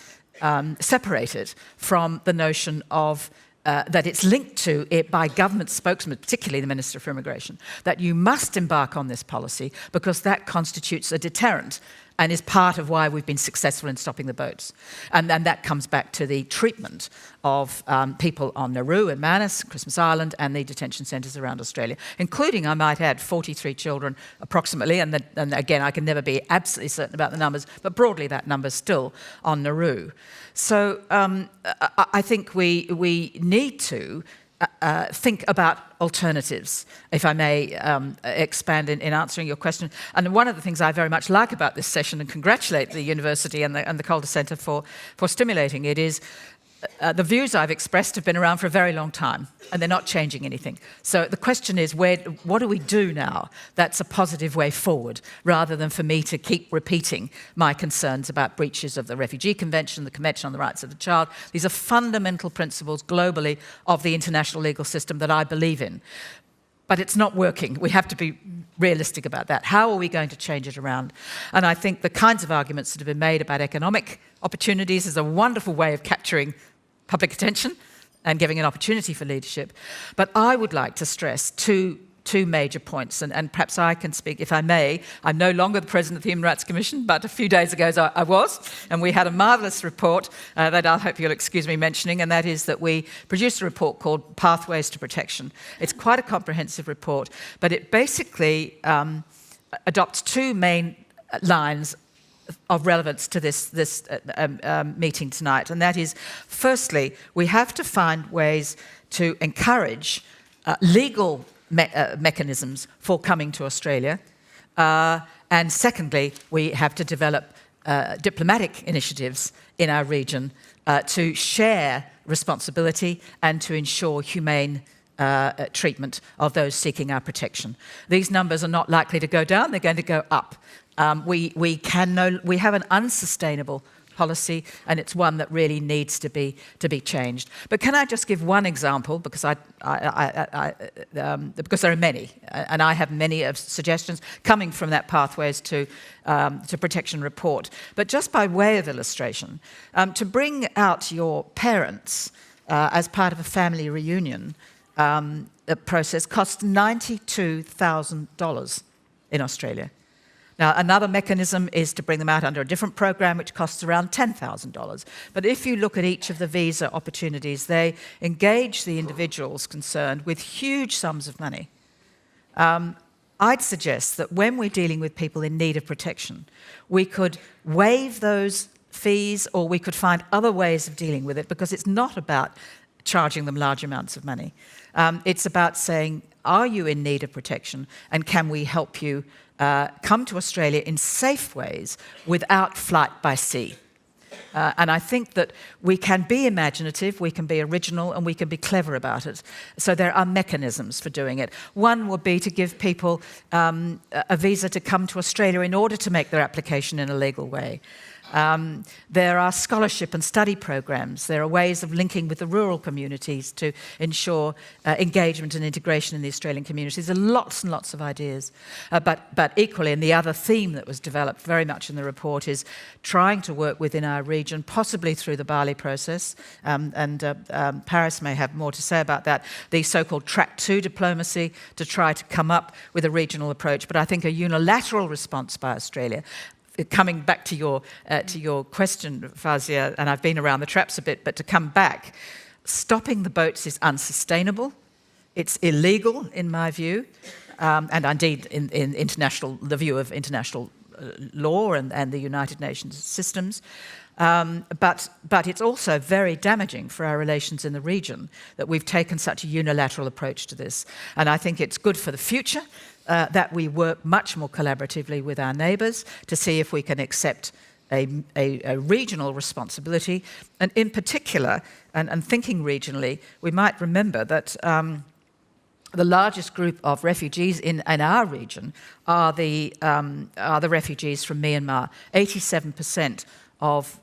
separate it from the notion of that it's linked to it by government spokesmen, particularly the Minister for Immigration, that you must embark on this policy because that constitutes a deterrent and is part of why we've been successful in stopping the boats. And that comes back to the treatment of people on Nauru and Manus, Christmas Island, and the detention centres around Australia, including, I might add, 43 children approximately, and again, I can never be absolutely certain about the numbers, but broadly that number's still on Nauru. So I think we need to think about alternatives, if I may expand in answering your question. And one of the things I very much like about this session, and congratulate the university and the Calder Centre for stimulating it, is the views I've expressed have been around for a very long time, and they're not changing anything. So the question is, what do we do now that's a positive way forward, rather than for me to keep repeating my concerns about breaches of the Refugee Convention, the Convention on the Rights of the Child. These are fundamental principles globally of the international legal system that I believe in. But it's not working. We have to be realistic about that. How are we going to change it around? And I think the kinds of arguments that have been made about economic opportunities is a wonderful way of capturing public attention and giving an opportunity for leadership. But I would like to stress two major points, and perhaps I can speak, if I may. I'm no longer the President of the Human Rights Commission, but a few days ago I was, and we had a marvellous report that I hope you'll excuse me mentioning, and that is that we produced a report called Pathways to Protection. It's quite a comprehensive report, but it basically adopts two main lines of relevance to this meeting tonight, and that is, firstly, we have to find ways to encourage legal mechanisms for coming to Australia, and secondly, we have to develop diplomatic initiatives in our region to share responsibility and to ensure humane treatment of those seeking our protection. These numbers are not likely to go down, they're going to go up. We have an unsustainable policy, and it's one that really needs to be changed. But can I just give one example, because because there are many, and I have many of suggestions coming from that Pathways to Protection report. But just by way of illustration, to bring out your parents as part of a family reunion process costs $92,000 in Australia. Now, another mechanism is to bring them out under a different program, which costs around $10,000. But if you look at each of the visa opportunities, they engage the individuals concerned with huge sums of money. I'd suggest that when we're dealing with people in need of protection, we could waive those fees, or we could find other ways of dealing with it, because it's not about charging them large amounts of money. It's about saying, are you in need of protection, and can we help you come to Australia in safe ways without flight by sea? And I think that we can be imaginative, we can be original, and we can be clever about it. So there are mechanisms for doing it. One would be to give people a visa to come to Australia in order to make their application in a legal way. There are scholarship and study programs. There are ways of linking with the rural communities to ensure engagement and integration in the Australian communities. There are lots and lots of ideas. But equally, and the other theme that was developed very much in the report is trying to work within our region, possibly through the Bali process, and Paris may have more to say about that, the so-called Track 2 diplomacy, to try to come up with a regional approach. But I think a unilateral response by Australia, coming back to your question, Fauziah, and I've been around the traps a bit, but to come back, stopping the boats is unsustainable. It's illegal, in my view, and indeed in the view of international law and the United Nations systems. But it's also very damaging for our relations in the region that we've taken such a unilateral approach to this. And I think it's good for the future that we work much more collaboratively with our neighbours to see if we can accept a regional responsibility. And in particular, and thinking regionally, we might remember that the largest group of refugees in our region are the refugees from Myanmar. 87% of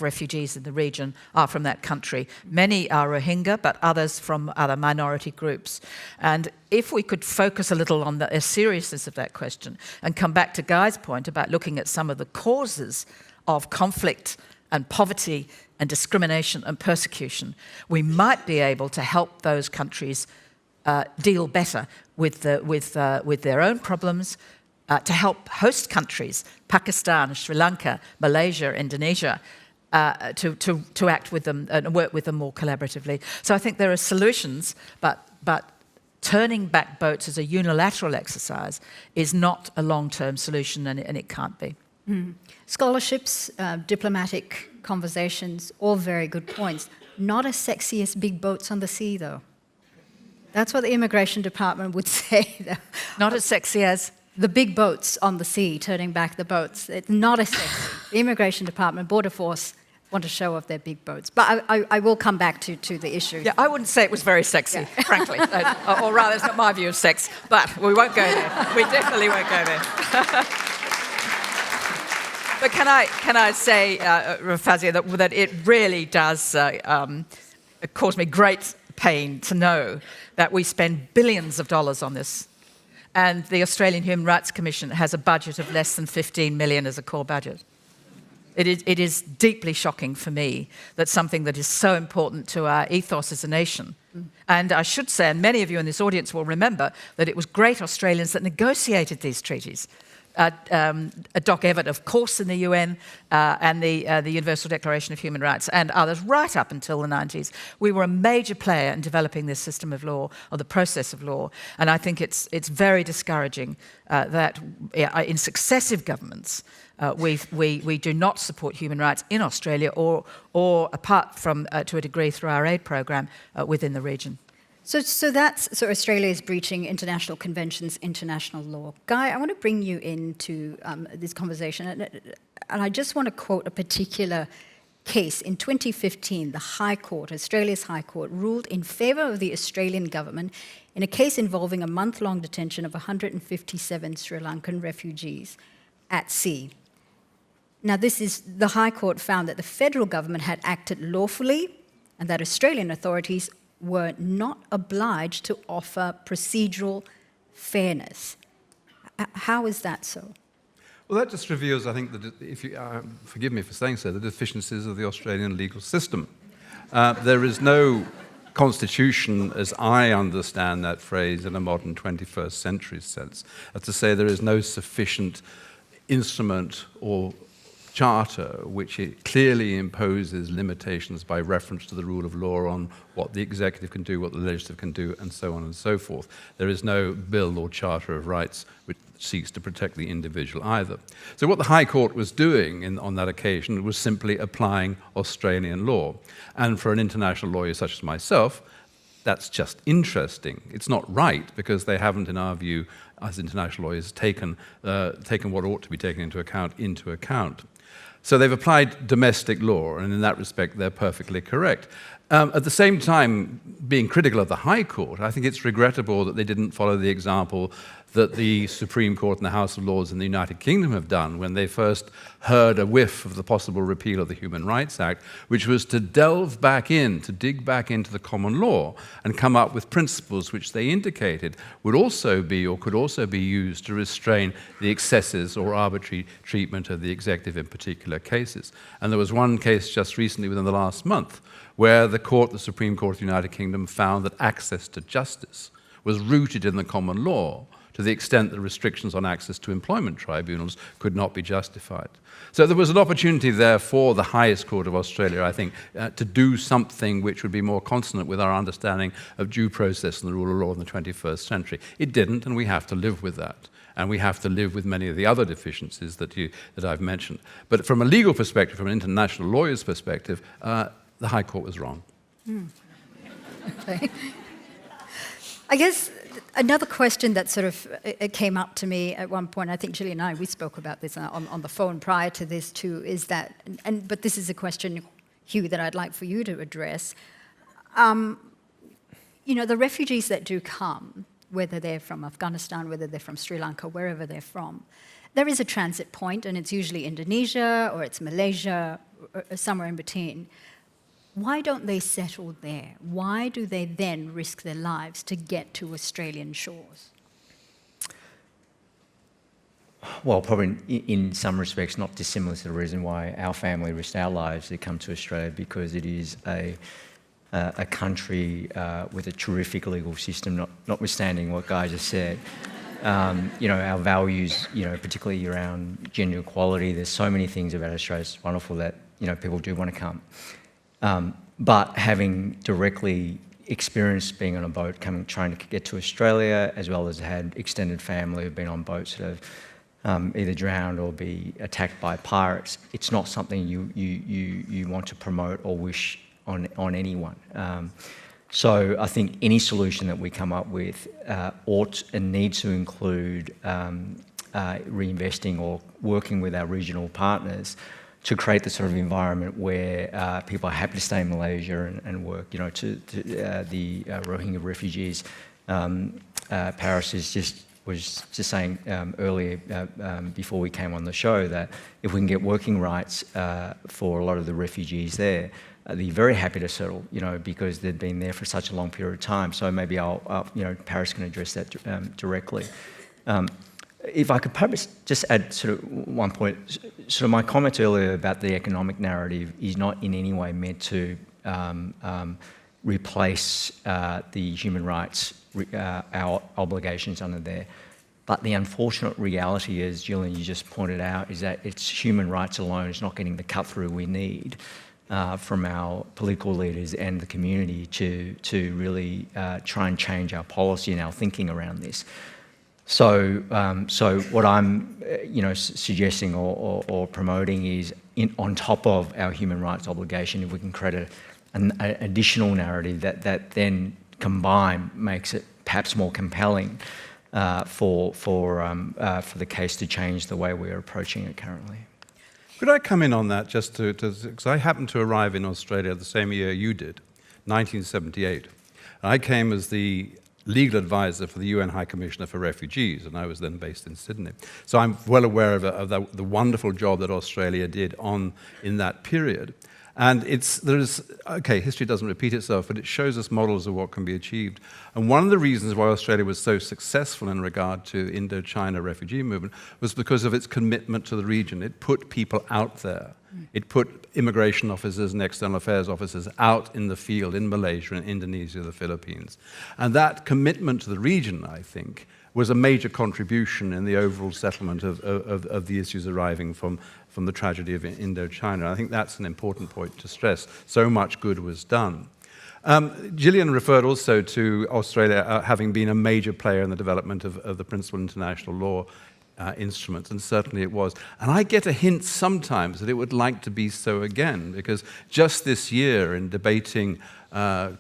refugees in the region are from that country. Many are Rohingya, but others from other minority groups. And if we could focus a little on the seriousness of that question and come back to Guy's point about looking at some of the causes of conflict and poverty and discrimination and persecution, we might be able to help those countries deal better with their own problems, to help host countries, Pakistan, Sri Lanka, Malaysia, Indonesia, to act with them and work with them more collaboratively. So I think there are solutions, but turning back boats as a unilateral exercise is not a long-term solution, and it can't be. Scholarships, diplomatic conversations, all very good points. Not as sexy as big boats on the sea, though. That's what the Immigration Department would say, though. Not as sexy as? The big boats on the sea, turning back the boats. It's not as sexy. The Immigration Department, Border Force, want to show off their big boats. But I will come back to the issue. Yeah, I wouldn't say it was very sexy, frankly. Or rather, it's not my view of sex, but we won't go there. We definitely won't go there. But can I say, Fauziah, that it really does cause me great pain to know that we spend billions of dollars on this, and the Australian Human Rights Commission has a budget of less than 15 million as a core budget. It is deeply shocking for me that something that is so important to our ethos as a nation, and I should say, and many of you in this audience will remember, that it was great Australians that negotiated these treaties. Doc Everett, of course, in the UN, and the Universal Declaration of Human Rights, and others right up until the 90s. We were a major player in developing this system of law, or the process of law, and I think it's very discouraging that in successive governments we do not support human rights in Australia, or apart from, to a degree, through our aid program within the region. So Australia is breaching international conventions, international law. Guy, I want to bring you into this conversation, and I just want to quote a particular case. In 2015, the High Court, Australia's High Court, ruled in favour of the Australian government in a case involving a month-long detention of 157 Sri Lankan refugees at sea. Now, the High Court found that the federal government had acted lawfully and that Australian authorities were not obliged to offer procedural fairness. How is that so? Well, that just reveals, I think, that if you forgive me for saying so, the deficiencies of the Australian legal system. There is no constitution, as I understand that phrase in a modern 21st century sense. That's to say, there is no sufficient instrument or charter which it clearly imposes limitations by reference to the rule of law on what the executive can do, what the legislative can do, and so on and so forth. There is no bill or charter of rights which seeks to protect the individual either. So what the High Court was doing on that occasion was simply applying Australian law. And for an international lawyer such as myself, that's just interesting. It's not right, because they haven't, in our view, as international lawyers, taken what ought to be taken into account. So they've applied domestic law, and in that respect, they're perfectly correct. At the same time, being critical of the High Court, I think it's regrettable that they didn't follow the example that the Supreme Court and the House of Lords in the United Kingdom have done when they first heard a whiff of the possible repeal of the Human Rights Act, which was to dig back into the common law and come up with principles which they indicated would also be, or could also be, used to restrain the excesses or arbitrary treatment of the executive in particular cases. And there was one case just recently, within the last month, where the Supreme Court of the United Kingdom found that access to justice was rooted in the common law, to the extent that restrictions on access to employment tribunals could not be justified. So there was an opportunity there for the highest court of Australia, I think, to do something which would be more consonant with our understanding of due process and the rule of law in the 21st century. It didn't, and we have to live with that. And we have to live with many of the other deficiencies that I've mentioned. But from a legal perspective, from an international lawyer's perspective, the High Court was wrong. Okay. I guess another question that sort of it came up to me at one point, I think Gillian and I, we spoke about this on the phone prior to this too, is that, but this is a question, Hugh, that I'd like for you to address. The refugees that do come, whether they're from Afghanistan, whether they're from Sri Lanka, wherever they're from, there is a transit point, and it's usually Indonesia or it's Malaysia or somewhere in between. Why don't they settle there? Why do they then risk their lives to get to Australian shores? Well, probably in some respects not dissimilar to the reason why our family risked our lives to come to Australia, because it is a country with a terrific legal system, notwithstanding what Guy just said. Our values, particularly around gender equality, there's so many things about Australia that's wonderful that, people do want to come. But having directly experienced being on a boat, trying to get to Australia, as well as had extended family who've been on boats that have either drowned or be attacked by pirates, it's not something you want to promote or wish on anyone. So I think any solution that we come up with ought and needs to include reinvesting or working with our regional partners to create the sort of environment where people are happy to stay in Malaysia and work. You know, to the Rohingya refugees, Paris was just saying earlier before we came on the show that if we can get working rights for a lot of the refugees there, they're very happy to settle, you know, because they've been there for such a long period of time. So maybe Paris can address that directly. If I could perhaps just add sort of one point, sort of my comment earlier about the economic narrative is not in any way meant to replace the human rights, our obligations under there. But the unfortunate reality, as Gillian, you just pointed out, is that it's human rights alone is not getting the cut through we need from our political leaders and the community to really try and change our policy and our thinking around this. So what I'm, suggesting or promoting is, on top of our human rights obligation, if we can create an additional narrative that then combined makes it perhaps more compelling for the case to change the way we're approaching it currently. Could I come in on that just because I happened to arrive in Australia the same year you did, 1978. And I came as the legal advisor for the UN High Commissioner for Refugees, and I was then based in Sydney. So I'm well aware of the wonderful job that Australia did in that period. And history doesn't repeat itself, but it shows us models of what can be achieved. And one of the reasons why Australia was so successful in regard to Indochina refugee movement was because of its commitment to the region. It put people out there. It put immigration officers and external affairs officers out in the field in Malaysia and Indonesia, the Philippines. And that commitment to the region, I think, was a major contribution in the overall settlement of the issues arising from the tragedy of Indochina. I think that's an important point to stress. So much good was done. Gillian referred also to Australia having been a major player in the development of the principal international law instruments, and certainly it was. And I get a hint sometimes that it would like to be so again, because just this year in debating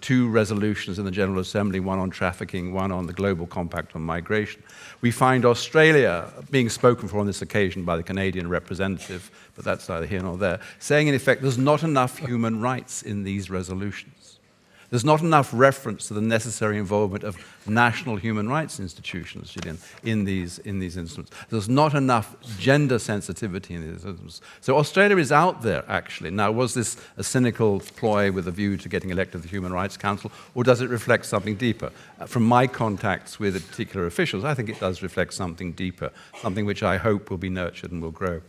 two resolutions in the General Assembly, one on trafficking, one on the Global Compact on Migration, we find Australia being spoken for on this occasion by the Canadian representative, but that's neither here nor there, saying in effect there's not enough human rights in these resolutions. There's not enough reference to the necessary involvement of national human rights institutions, Gillian, in these instruments. There's not enough gender sensitivity in these instruments. So Australia is out there, actually. Now, was this a cynical ploy with a view to getting elected to the Human Rights Council, or does it reflect something deeper? From my contacts with particular officials, I think it does reflect something deeper, something which I hope will be nurtured and will grow.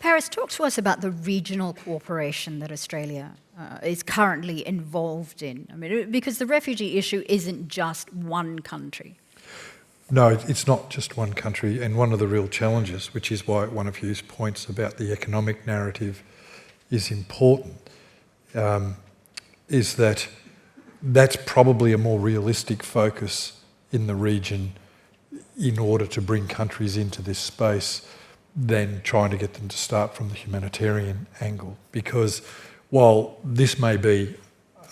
Paris, talk to us about the regional cooperation that Australia is currently involved in. I mean, because the refugee issue isn't just one country. No, it's not just one country, and one of the real challenges, which is why one of Hugh's points about the economic narrative is important, is that that's probably a more realistic focus in the region in order to bring countries into this space than trying to get them to start from the humanitarian angle. Because while this may be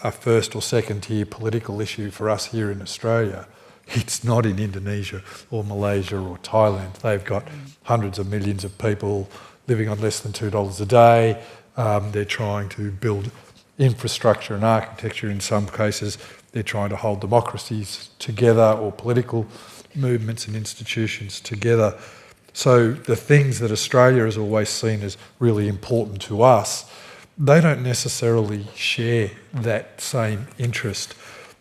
a first or second tier political issue for us here in Australia, it's not in Indonesia or Malaysia or Thailand. They've got hundreds of millions of people living on less than $2 a day. They're trying to build infrastructure and architecture in some cases. They're trying to hold democracies together or political movements and institutions together. So the things that Australia has always seen as really important to us, they don't necessarily share that same interest.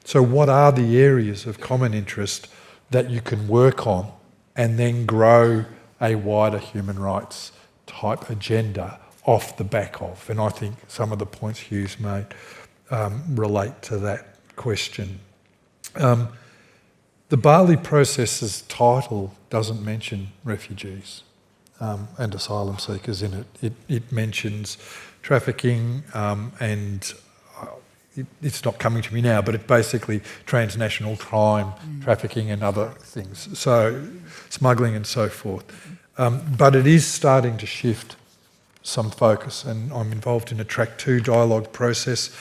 So what are the areas of common interest that you can work on and then grow a wider human rights type agenda off the back of? And I think some of the points Hugh's made relate to that question. The Bali process's title doesn't mention refugees and asylum seekers in it. It mentions trafficking and it's not coming to me now, but it basically transnational crime, trafficking and other things, so smuggling and so forth. But it is starting to shift some focus, and I'm involved in a Track 2 dialogue process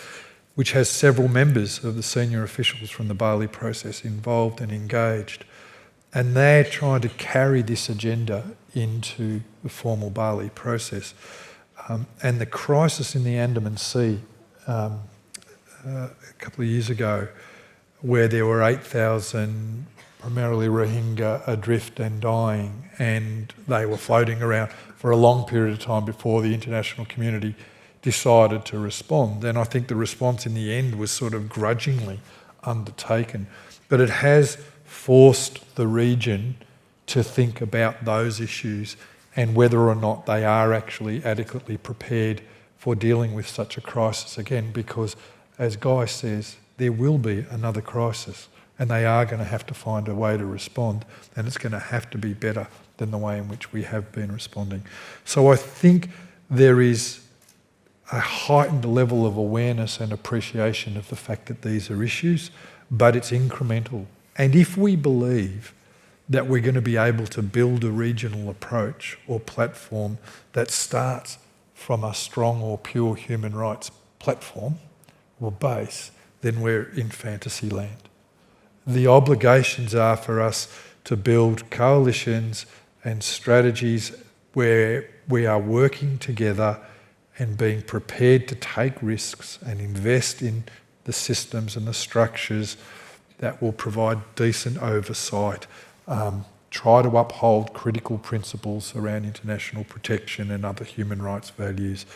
which has several members of the senior officials from the Bali process involved and engaged. And they're trying to carry this agenda into the formal Bali process. And the crisis in the Andaman Sea a couple of years ago, where there were 8,000 primarily Rohingya adrift and dying, and they were floating around for a long period of time before the international community decided to respond. And I think the response in the end was sort of grudgingly undertaken. But it has forced the region to think about those issues and whether or not they are actually adequately prepared for dealing with such a crisis again, because, as Guy says, there will be another crisis and they are going to have to find a way to respond, and it's going to have to be better than the way in which we have been responding. So I think there is a heightened level of awareness and appreciation of the fact that these are issues, but it's incremental. And if we believe that we're going to be able to build a regional approach or platform that starts from a strong or pure human rights platform or base, then we're in fantasy land. The obligations are for us to build coalitions and strategies where we are working together and being prepared to take risks and invest in the systems and the structures that will provide decent oversight, try to uphold critical principles around international protection and other human rights values,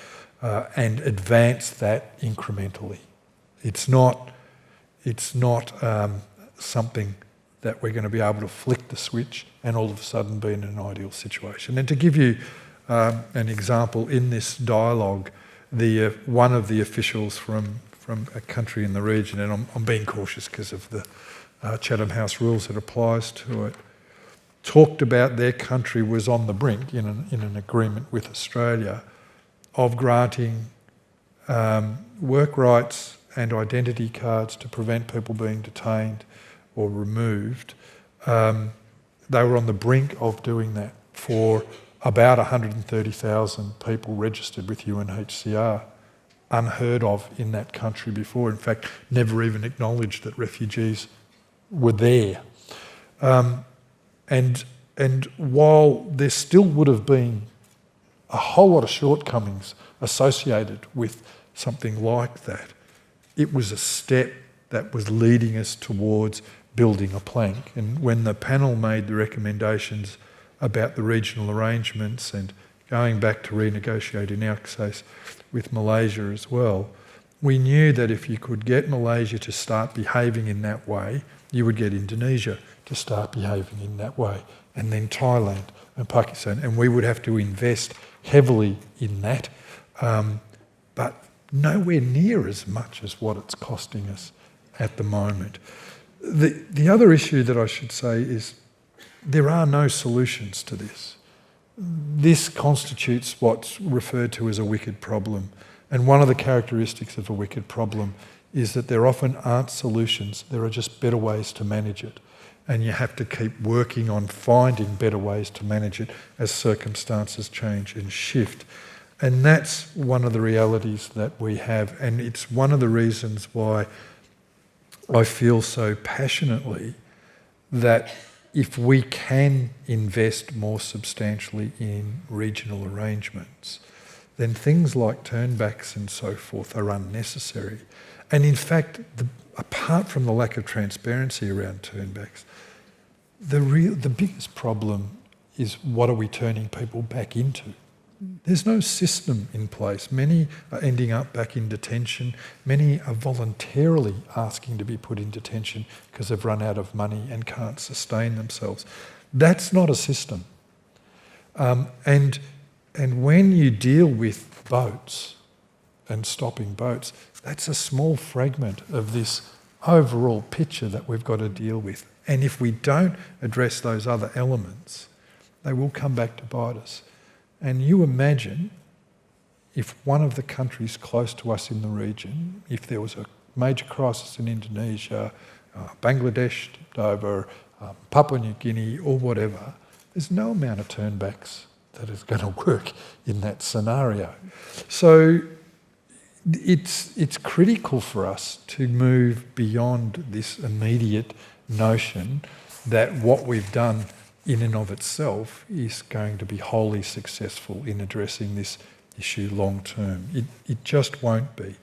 and advance that incrementally. It's not something that we're going to be able to flick the switch and all of a sudden be in an ideal situation. And to give you an example, in this dialogue, one of the officials from a country in the region, and I'm being cautious because of the Chatham House rules that applies to it, talked about their country was on the brink, in an agreement with Australia, of granting work rights and identity cards to prevent people being detained or removed. They were on the brink of doing that for about 130,000 people registered with UNHCR, unheard of in that country before. In fact, never even acknowledged that refugees were there. And while there still would have been a whole lot of shortcomings associated with something like that, it was a step that was leading us towards building a plank. And when the panel made the recommendations about the regional arrangements and going back to renegotiate in our case with Malaysia as well, we knew that if you could get Malaysia to start behaving in that way, you would get Indonesia to start behaving in that way, and then Thailand and Pakistan, and we would have to invest heavily in that, but nowhere near as much as what it's costing us at the moment. The other issue that I should say is there are no solutions to this. This constitutes what's referred to as a wicked problem, and one of the characteristics of a wicked problem is that there often aren't solutions, there are just better ways to manage it. And you have to keep working on finding better ways to manage it as circumstances change and shift. And that's one of the realities that we have, and it's one of the reasons why I feel so passionately that if we can invest more substantially in regional arrangements, then things like turnbacks and so forth are unnecessary. And in fact, apart from the lack of transparency around turnbacks, the biggest problem is what are we turning people back into? There's no system in place. Many are ending up back in detention. Many are voluntarily asking to be put in detention because they've run out of money and can't sustain themselves. That's not a system. And when you deal with boats and stopping boats, that's a small fragment of this overall picture that we've got to deal with. And if we don't address those other elements, they will come back to bite us. And you imagine if one of the countries close to us in the region, if there was a major crisis in Indonesia, Bangladesh tipped over, Papua New Guinea or whatever, there's no amount of turnbacks that is going to work in that scenario. So it's critical for us to move beyond this immediate notion that what we've done in and of itself is going to be wholly successful in addressing this issue long term. It just won't be.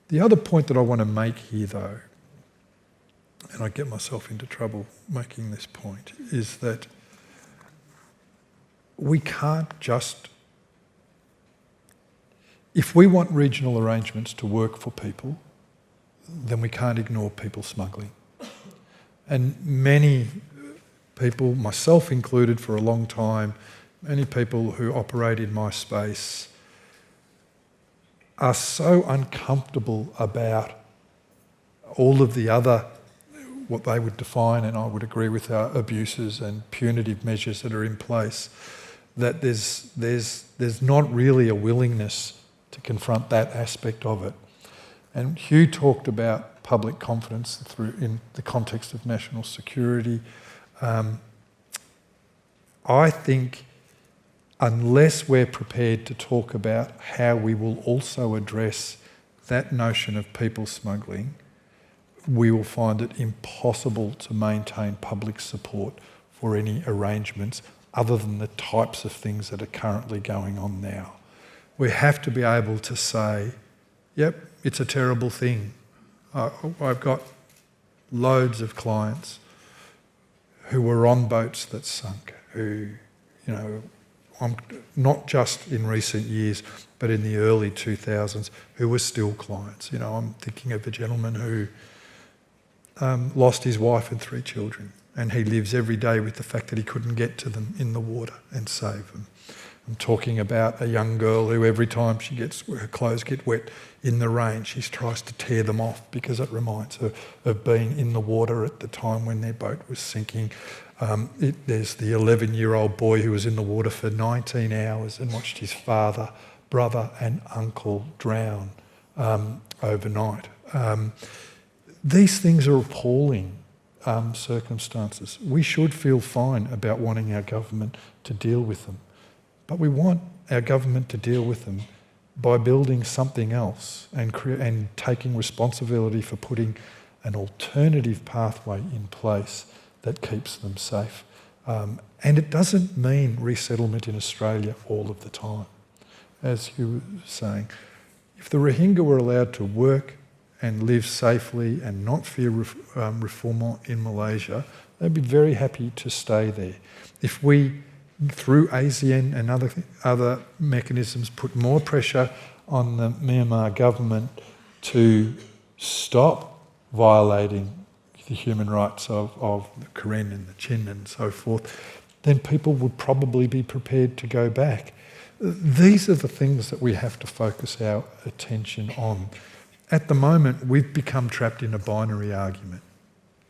The other point that I want to make here, though, and I get myself into trouble making this point, is that we can't just... If we want regional arrangements to work for people, then we can't ignore people smuggling. And many people, myself included for a long time, many people who operate in my space are so uncomfortable about all of the other, what they would define, and I would agree with, abuses and punitive measures that are in place, that there's not really a willingness to confront that aspect of it. And Hugh talked about public confidence in the context of national security. I think unless we're prepared to talk about how we will also address that notion of people smuggling, we will find it impossible to maintain public support for any arrangements other than the types of things that are currently going on now. We have to be able to say, yep, it's a terrible thing. I've got loads of clients who were on boats that sunk, who, not just in recent years, but in the early 2000s, who were still clients. I'm thinking of a gentleman who lost his wife and 3 children, and he lives every day with the fact that he couldn't get to them in the water and save them. I'm talking about a young girl who every time her clothes get wet in the rain, she tries to tear them off because it reminds her of being in the water at the time when their boat was sinking. There's the 11-year-old boy who was in the water for 19 hours and watched his father, brother and uncle drown overnight. These things are appalling circumstances. We should feel fine about wanting our government to deal with them. But we want our government to deal with them by building something else and taking responsibility for putting an alternative pathway in place that keeps them safe. And it doesn't mean resettlement in Australia all of the time. As you were saying, if the Rohingya were allowed to work and live safely and not fear refoulement in Malaysia, they'd be very happy to stay there. If we, through ASEAN and other mechanisms, put more pressure on the Myanmar government to stop violating the human rights of the Karen and the Chin and so forth, then people would probably be prepared to go back. These are the things that we have to focus our attention on. At the moment, we've become trapped in a binary argument.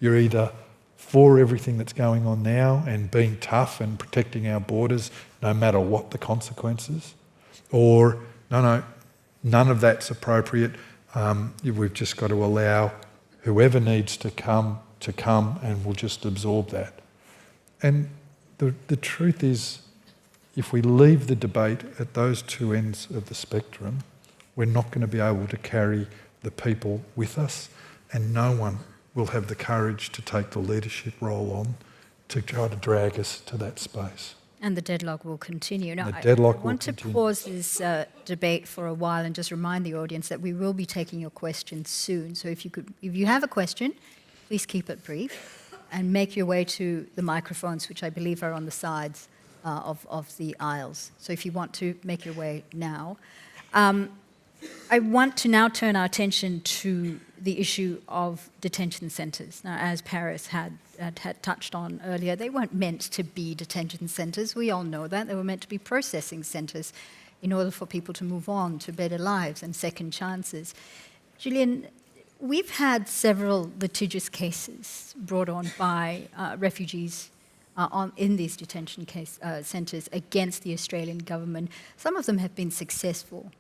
You're either for everything that's going on now and being tough and protecting our borders no matter what the consequences, or no, none of that's appropriate. We've just got to allow whoever needs to come and we'll just absorb that. And the truth is, if we leave the debate at those two ends of the spectrum, we're not going to be able to carry the people with us, and no one will have the courage to take the leadership role on to try to drag us to that space. And the deadlock will continue. Now, I want to pause this debate for a while and just remind the audience that we will be taking your questions soon. So if you have a question, please keep it brief and make your way to the microphones, which I believe are on the sides of the aisles. So if you want to make your way now. I want to now turn our attention to the issue of detention centres. Now, as Paris had touched on earlier, they weren't meant to be detention centres. We all know that. They were meant to be processing centres in order for people to move on to better lives and second chances. Gillian, we've had several litigious cases brought on by refugees in these detention centres against the Australian government. Some of them have been successful.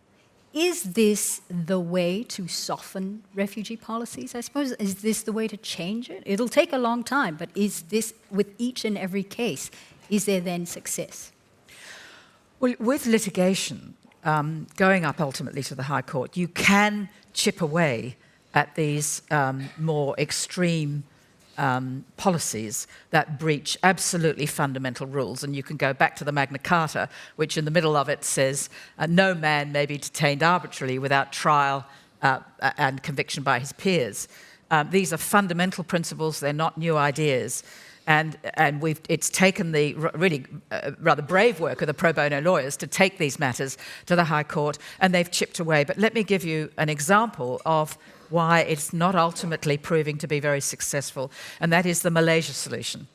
Is this the way to soften refugee policies, I suppose? Is this the way to change it? It'll take a long time, but is this, with each and every case, is there then success? Well, with litigation, going up ultimately to the High Court, you can chip away at these more extreme policies that breach absolutely fundamental rules. And you can go back to the Magna Carta, which in the middle of it says, no man may be detained arbitrarily without trial and conviction by his peers. These are fundamental principles, they're not new ideas. And it's taken the really rather brave work of the pro bono lawyers to take these matters to the High Court, and they've chipped away. But let me give you an example of why it's not ultimately proving to be very successful, and that is the Malaysia solution.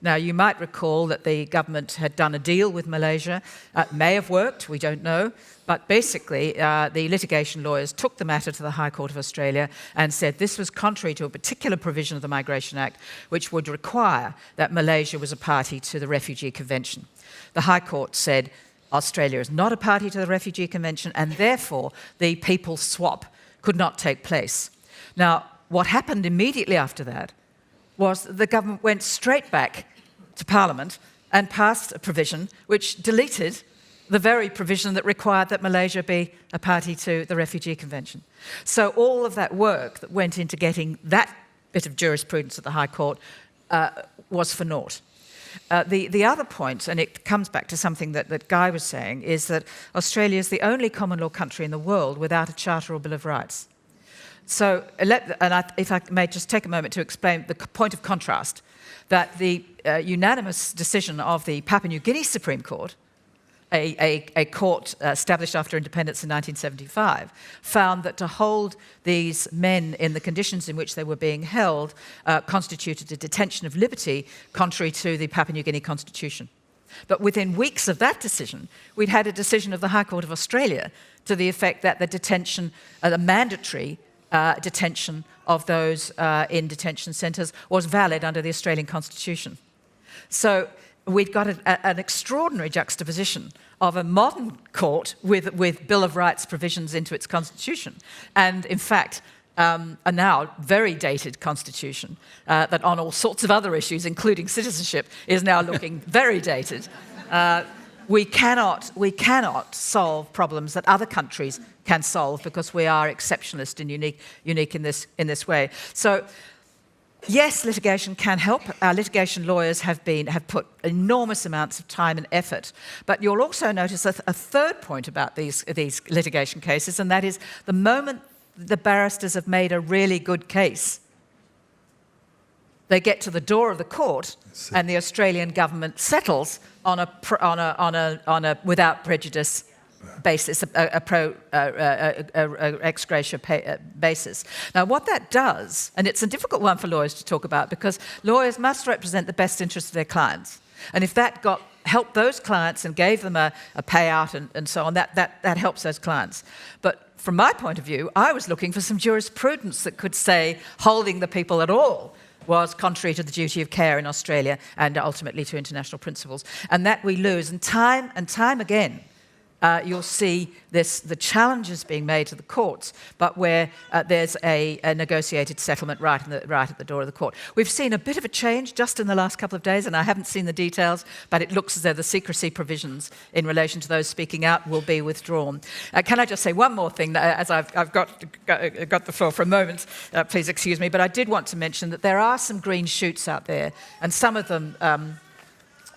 Now, you might recall that the government had done a deal with Malaysia. It may have worked, we don't know. But basically, the litigation lawyers took the matter to the High Court of Australia and said this was contrary to a particular provision of the Migration Act, which would require that Malaysia was a party to the Refugee Convention. The High Court said Australia is not a party to the Refugee Convention, and therefore the people's swap could not take place. Now, what happened immediately after that was the government went straight back to Parliament and passed a provision which deleted the very provision that required that Malaysia be a party to the Refugee Convention. So all of that work that went into getting that bit of jurisprudence at the High Court was for naught. The other point, and it comes back to something that Guy was saying, is that Australia is the only common law country in the world without a Charter or Bill of Rights. So, if I may just take a moment to explain the point of contrast, that the unanimous decision of the Papua New Guinea Supreme Court, a court established after independence in 1975, found that to hold these men in the conditions in which they were being held constituted a detention of liberty contrary to the Papua New Guinea Constitution. But within weeks of that decision, we'd had a decision of the High Court of Australia to the effect that the detention, the mandatory detention of those in detention centres was valid under the Australian Constitution. So we've got an extraordinary juxtaposition of a modern court with Bill of Rights provisions into its constitution, and in fact a now very dated constitution that on all sorts of other issues, including citizenship, is now looking very dated. We cannot solve problems that other countries can solve because we are exceptionalist and unique in this way. So, yes, litigation can help. Our litigation lawyers have put enormous amounts of time and effort. But you'll also notice a third point about these litigation cases, and that is the moment the barristers have made a really good case, they get to the door of the court, and the Australian government settles on a without prejudice basis, a ex gratia basis. Now, what that does, and it's a difficult one for lawyers to talk about because lawyers must represent the best interests of their clients. And if that helped those clients and gave them a payout and so on, that helps those clients. But from my point of view, I was looking for some jurisprudence that could say holding the people at all was contrary to the duty of care in Australia and ultimately to international principles. And that we lose. And time again, you'll see the challenges being made to the courts, but where there's a negotiated settlement right at the door of the court. We've seen a bit of a change just in the last couple of days, and I haven't seen the details, but it looks as though the secrecy provisions in relation to those speaking out will be withdrawn. Can I just say one more thing, as I've got the floor for a moment, please excuse me, but I did want to mention that there are some green shoots out there, and some of them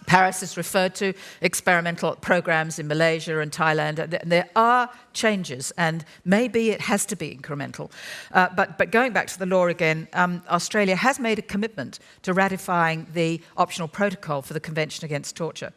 Paris has referred to experimental programs in Malaysia and Thailand. There are changes, and maybe it has to be incremental. But going back to the law again, Australia has made a commitment to ratifying the optional protocol for the Convention Against Torture.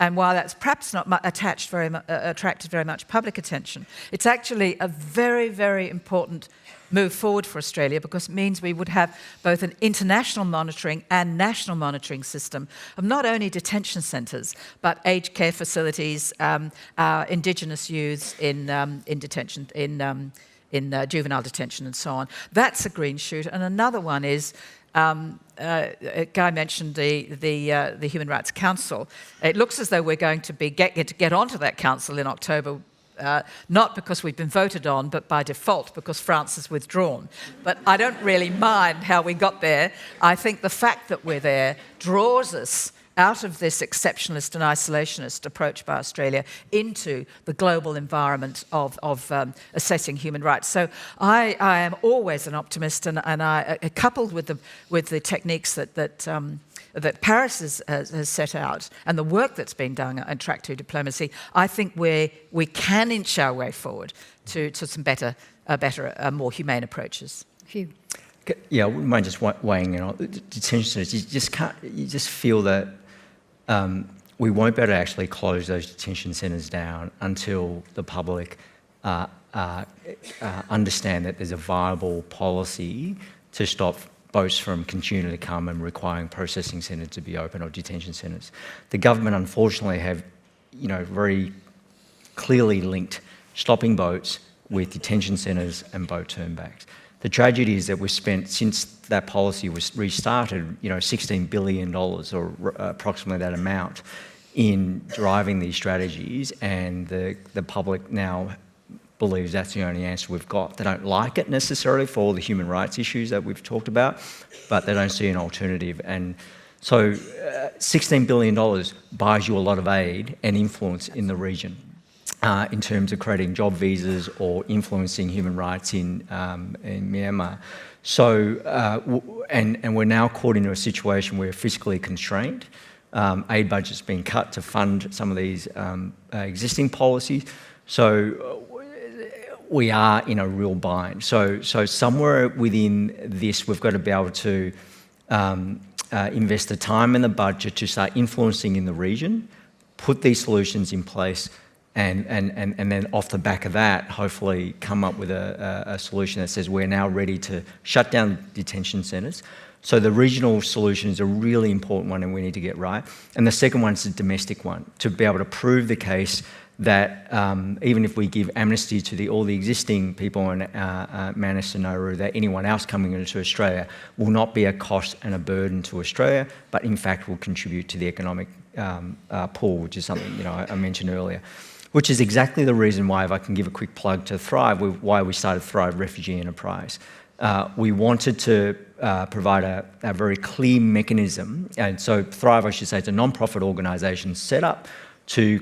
And while that's perhaps not attracted very much public attention, it's actually a very, very important move forward for Australia because it means we would have both an international monitoring and national monitoring system of not only detention centres but aged care facilities, our Indigenous youths in detention, in juvenile detention and so on. That's a green shoot. And another one is Guy mentioned the Human Rights Council. It looks as though we're going to get onto that council in October. Not because we've been voted on, but by default, because France has withdrawn. But I don't really mind how we got there. I think the fact that we're there draws us out of this exceptionalist and isolationist approach by Australia into the global environment of assessing human rights. So I am always an optimist, and I, coupled with the techniques that Paris has set out and the work that's been done on track to diplomacy, I think we can inch our way forward to some better, more humane approaches. Hugh. Yeah, I wouldn't mind just weighing in on detention centres. You just feel that we won't be able to actually close those detention centres down until the public understand that there's a viable policy to stop boats from continuing to come and requiring processing centres to be open, or detention centres. The government, unfortunately, have, very clearly linked stopping boats with detention centres and boat turnbacks. The tragedy is that we've spent, since that policy was restarted, $16 billion, or approximately that amount, in driving these strategies, and the public now believes that's the only answer we've got. They don't like it necessarily for all the human rights issues that we've talked about, but they don't see an alternative. And so $16 billion buys you a lot of aid and influence in the region. In terms of creating job visas or influencing human rights in Myanmar. So, and we're now caught into a situation where we're fiscally constrained. Aid budget's been cut to fund some of these existing policies. So we are in a real bind. So somewhere within this, we've got to be able to invest the time and the budget to start influencing in the region, put these solutions in place, and then off the back of that, hopefully come up with a solution that says we're now ready to shut down detention centres. So the regional solution is a really important one, and we need to get right. And the second one is the domestic one, to be able to prove the case that even if we give amnesty to all the existing people in Manus and Nauru, that anyone else coming into Australia will not be a cost and a burden to Australia, but in fact will contribute to the economic pool, which is something I mentioned earlier. Which is exactly the reason why, if I can give a quick plug to Thrive, why we started Thrive Refugee Enterprise. We wanted to provide a very clear mechanism, and so Thrive, I should say, it's a non-profit organisation set up to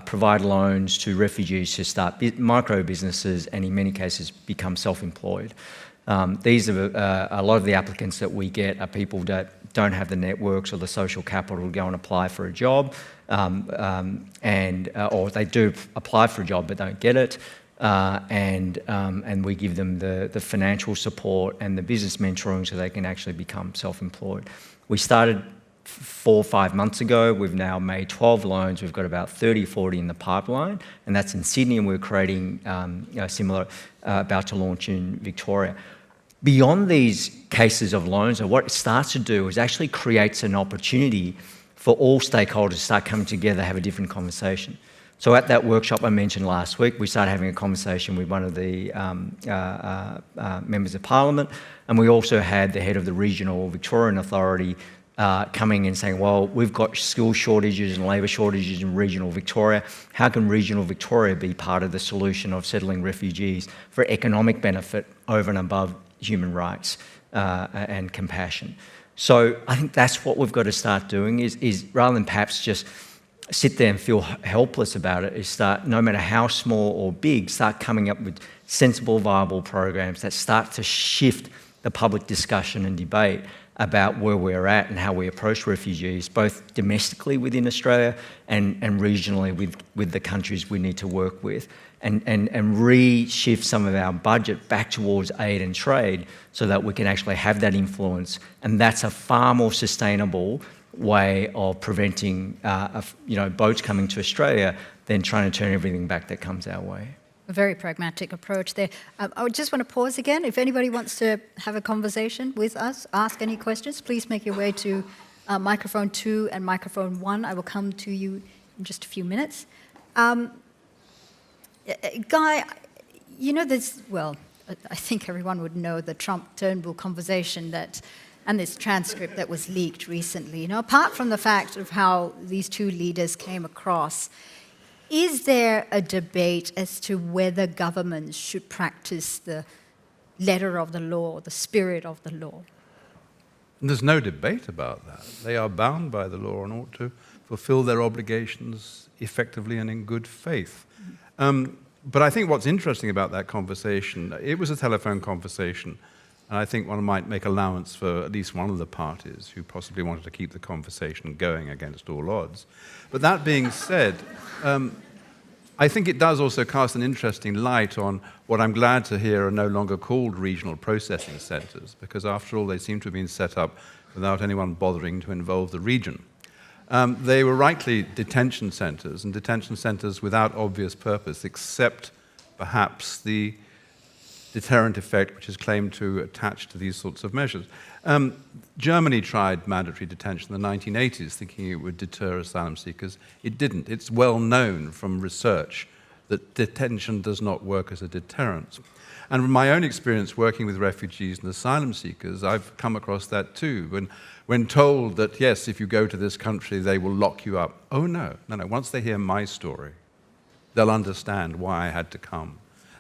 provide loans to refugees to start micro businesses, and in many cases become self-employed. These are a lot of the applicants that we get are people that don't have the networks or the social capital to go and apply for a job, or they do apply for a job but don't get it, and we give them the financial support and the business mentoring so they can actually become self-employed. We started 4 or 5 months ago. We've now made 12 loans. We've got about 30, 40 in the pipeline, and that's in Sydney, and we're creating similar, about to launch in Victoria. Beyond these cases of loans, what it starts to do is actually creates an opportunity for all stakeholders to start coming together, have a different conversation. So at that workshop I mentioned last week, we started having a conversation with one of the members of Parliament, and we also had the head of the regional Victorian Authority coming and saying, well, we've got skill shortages and labour shortages in regional Victoria. How can regional Victoria be part of the solution of settling refugees for economic benefit over and above human rights and compassion? So I think that's what we've got to start doing is rather than perhaps just sit there and feel helpless about it, is start, no matter how small or big, start coming up with sensible, viable programs that start to shift the public discussion and debate about where we're at and how we approach refugees, both domestically within Australia and regionally with the countries we need to work with, and re-shift some of our budget back towards aid and trade so that we can actually have that influence. And that's a far more sustainable way of preventing boats coming to Australia than trying to turn everything back that comes our way. A very pragmatic approach there. I just want to pause again. If anybody wants to have a conversation with us, ask any questions, please make your way to microphone 2 and microphone 1. I will come to you in just a few minutes. Guy, I think everyone would know the Trump-Turnbull conversation and this transcript that was leaked recently. Apart from the fact of how these two leaders came across, is there a debate as to whether governments should practice the letter of the law, the spirit of the law? And there's no debate about that. They are bound by the law and ought to fulfill their obligations effectively and in good faith. But I think what's interesting about that conversation, it was a telephone conversation, and I think one might make allowance for at least one of the parties who possibly wanted to keep the conversation going against all odds. But that being said, I think it does also cast an interesting light on what I'm glad to hear are no longer called regional processing centres, because after all, they seem to have been set up without anyone bothering to involve the region. They were rightly detention centres, and detention centres without obvious purpose, except perhaps the deterrent effect which is claimed to attach to these sorts of measures. Germany tried mandatory detention in the 1980s, thinking it would deter asylum seekers. It didn't. It's well known from research that detention does not work as a deterrent. And from my own experience working with refugees and asylum seekers, I've come across that too. When told that, yes, if you go to this country, they will lock you up. Oh, no. Once they hear my story, they'll understand why I had to come.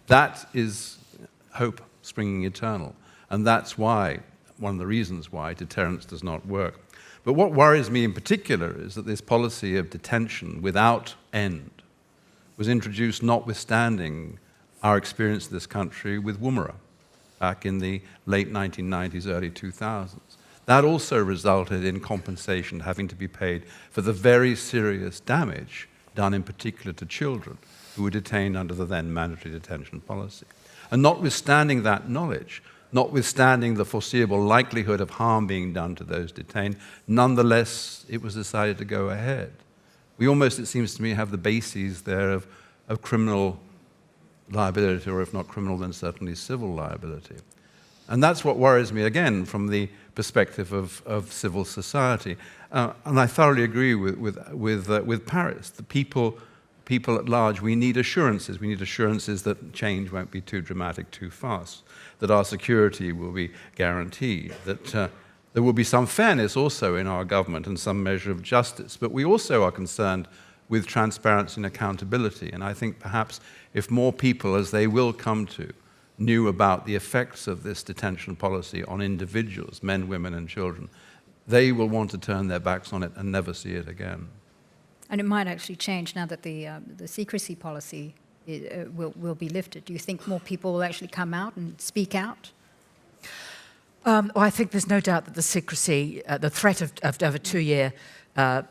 That is hope springing eternal. And that's why, one of the reasons why deterrence does not work. But what worries me in particular is that this policy of detention without end was introduced notwithstanding our experience in this country with Woomera back in the late 1990s, early 2000s. That also resulted in compensation having to be paid for the very serious damage done in particular to children who were detained under the then mandatory detention policy. And notwithstanding that knowledge, notwithstanding the foreseeable likelihood of harm being done to those detained, nonetheless, it was decided to go ahead. We almost, it seems to me, have the bases there of criminal liability, or if not criminal, then certainly civil liability. And that's what worries me, again, from the perspective of civil society. And I thoroughly agree with Paris. The people at large, we need assurances. We need assurances that change won't be too dramatic too fast, that our security will be guaranteed, that there will be some fairness also in our government and some measure of justice. But we also are concerned with transparency and accountability. And I think perhaps if more people, as they will come to, knew about the effects of this detention policy on individuals, men, women, and children, they will want to turn their backs on it and never see it again. And it might actually change now that the secrecy policy will be lifted. Do you think more people will actually come out and speak out? Well, I think there's no doubt that the secrecy, the threat of a 2-year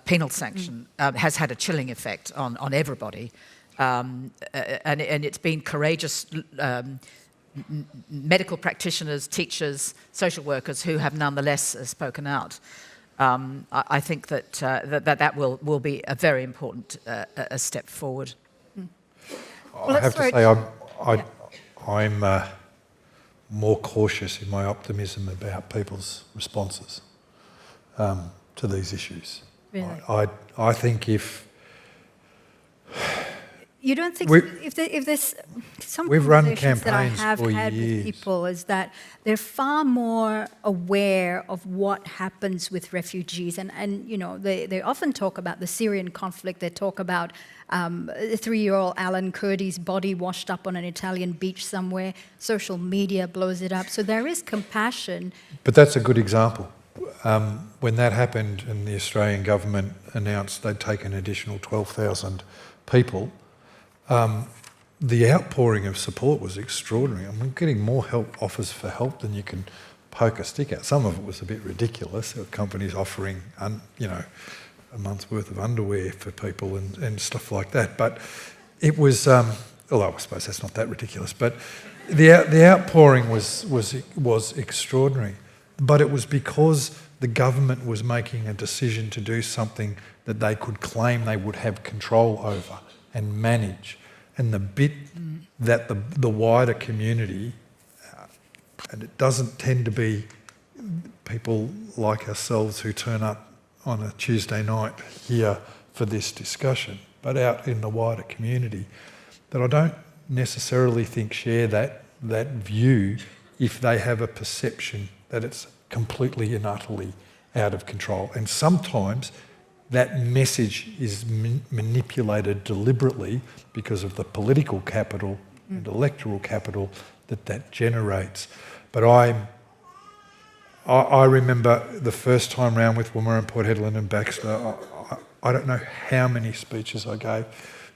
penal sanction has had a chilling effect on everybody. And it's been courageous medical practitioners, teachers, social workers who have nonetheless spoken out. I think that will be a very important a step forward. Well, I have to say I'm more cautious in my optimism about people's responses to these issues. Really? I think if... You don't think if there's some we've run conversations that I campaigns have for had years. with people is that they're far more aware of what happens with refugees, and you know they often talk about the Syrian conflict. They talk about a 3-year-old Alan Kurdi's body washed up on an Italian beach somewhere. Social media blows it up. So there is compassion. But that's a good example. When that happened and the Australian government announced they'd take an additional 12,000 people, the outpouring of support was extraordinary. I mean, getting more offers for help than you can poke a stick at. Some of it was a bit ridiculous. There were companies offering, a month's worth of underwear for people and stuff like that. But it was, although I suppose that's not that ridiculous, but the outpouring was extraordinary. But it was because the government was making a decision to do something that they could claim they would have control over and manage. And the bit that the wider community, and it doesn't tend to be people like ourselves who turn up on a Tuesday night here for this discussion, but out in the wider community, that I don't necessarily think share that view if they have a perception that it's completely and utterly out of control. And sometimes that message is manipulated deliberately because of the political capital and electoral capital that generates. But I remember the first time round with Woomera and Port Hedland and Baxter, I don't know how many speeches I gave.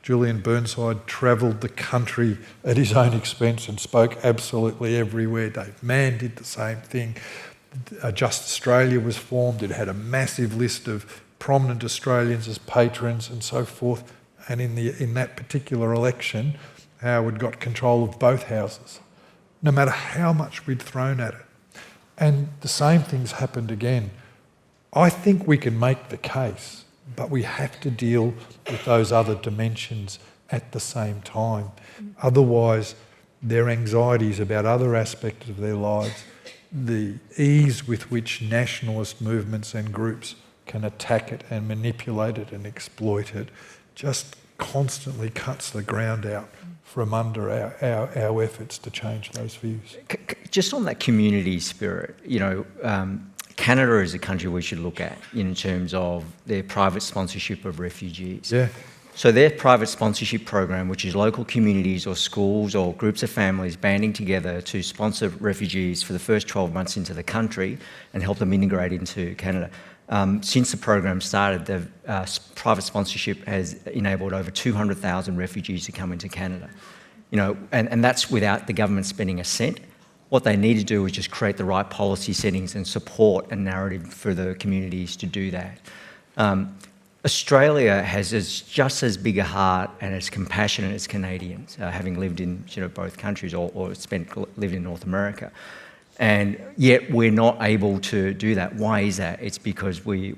Julian Burnside travelled the country at his own expense and spoke absolutely everywhere. Dave Mann did the same thing. Just Australia was formed. It had a massive list of prominent Australians as patrons and so forth. And in that particular election, Howard got control of both houses, no matter how much we'd thrown at it. And the same things happened again. I think we can make the case, but we have to deal with those other dimensions at the same time. Otherwise, their anxieties about other aspects of their lives, the ease with which nationalist movements and groups can attack it and manipulate it and exploit it, just constantly cuts the ground out from under our efforts to change those views. Just on that community spirit, Canada is a country we should look at in terms of their private sponsorship of refugees. Yeah. So their private sponsorship program, which is local communities or schools or groups of families banding together to sponsor refugees for the first 12 months into the country and help them integrate into Canada. Since the program started, the private sponsorship has enabled over 200,000 refugees to come into Canada. And that's without the government spending a cent. What they need to do is just create the right policy settings and support and narrative for the communities to do that. Australia has just as big a heart and as compassionate as Canadians, having lived in both countries or lived in North America. And yet we're not able to do that. Why is that? It's because we've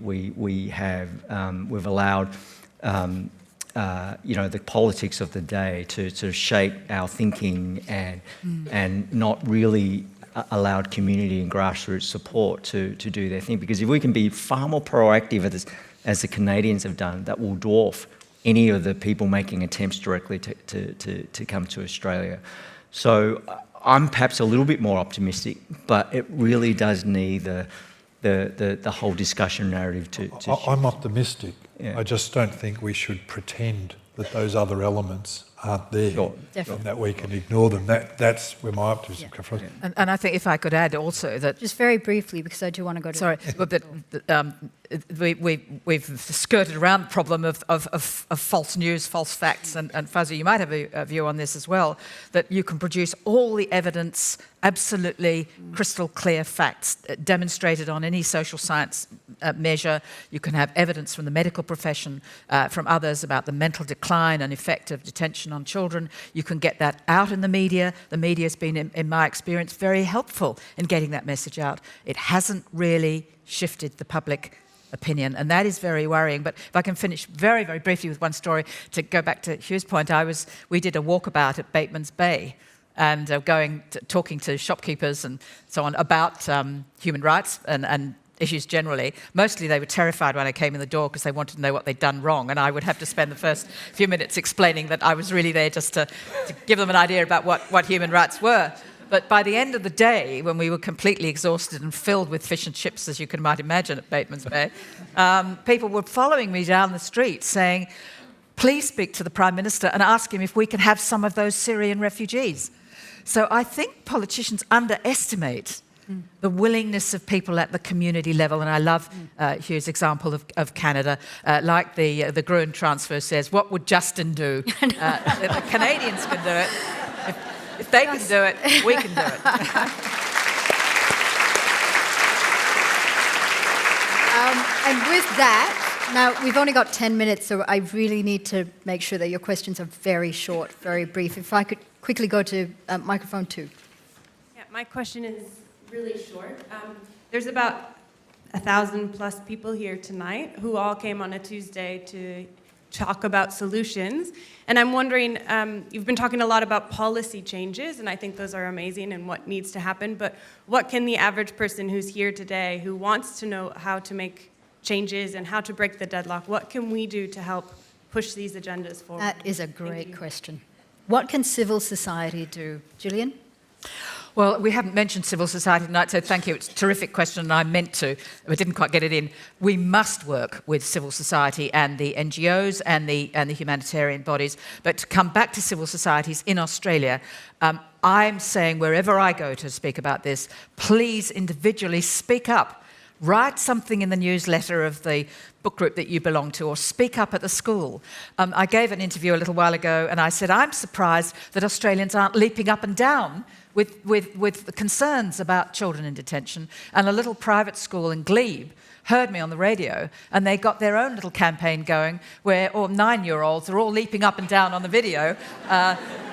allowed the politics of the day to sort of shape our thinking and not really allowed community and grassroots support to do their thing. Because if we can be far more proactive as the Canadians have done, that will dwarf any of the people making attempts directly to come to Australia. So I'm perhaps a little bit more optimistic, but it really does need the whole discussion narrative to I'm optimistic. Yeah. I just don't think we should pretend that those other elements aren't there, Sure. and that we can ignore them. That's where my optimism comes from. And I think if I could add also that... Just very briefly, because I do want to go to... Sorry, but we've skirted around the problem of false news, false facts, and Fauziah, you might have a view on this as well, that you can produce all the evidence, absolutely crystal clear facts demonstrated on any social science measure. You can have evidence from the medical profession, from others about the mental decline and effect of detention on children. You can get that out in the media. The media has been, in my experience, very helpful in getting that message out. It hasn't really shifted the public opinion, and that is very worrying. But if I can finish very, very briefly with one story, to go back to Hugh's point, we did a walkabout at Bateman's Bay, and talking to shopkeepers and so on about human rights and issues generally. Mostly they were terrified when I came in the door because they wanted to know what they'd done wrong, and I would have to spend the first few minutes explaining that I was really there just to give them an idea about what human rights were. But by the end of the day, when we were completely exhausted and filled with fish and chips, as you might imagine at Bateman's Bay, people were following me down the street saying, please speak to the Prime Minister and ask him if we can have some of those Syrian refugees. So I think politicians underestimate the willingness of people at the community level, and I love Hugh's example of Canada. Like the Gruen transfer says, what would Justin do? The Canadians can do it. If they can do it, we can do it. And with that, now we've only got 10 minutes, so I really need to make sure that your questions are very short, very brief. If I could quickly go to microphone 2. Yeah, my question is really short. There's about 1,000+ people here tonight who all came on a Tuesday to talk about solutions. And I'm wondering, you've been talking a lot about policy changes, and I think those are amazing and what needs to happen, but what can the average person who's here today who wants to know how to make changes and how to break the deadlock, what can we do to help push these agendas forward? That is a great question. What can civil society do? Gillian? Well, we haven't mentioned civil society tonight, so thank you. It's a terrific question, and I meant to, but didn't quite get it in. We must work with civil society and the NGOs and the humanitarian bodies. But to come back to civil societies in Australia, I'm saying wherever I go to speak about this, please individually speak up. Write something in the newsletter of the book group that you belong to, or speak up at the school. I gave an interview a little while ago, and I said, I'm surprised that Australians aren't leaping up and down with the concerns about children in detention. And a little private school in Glebe heard me on the radio, and they got their own little campaign going where all 9-year-olds are all leaping up and down on the video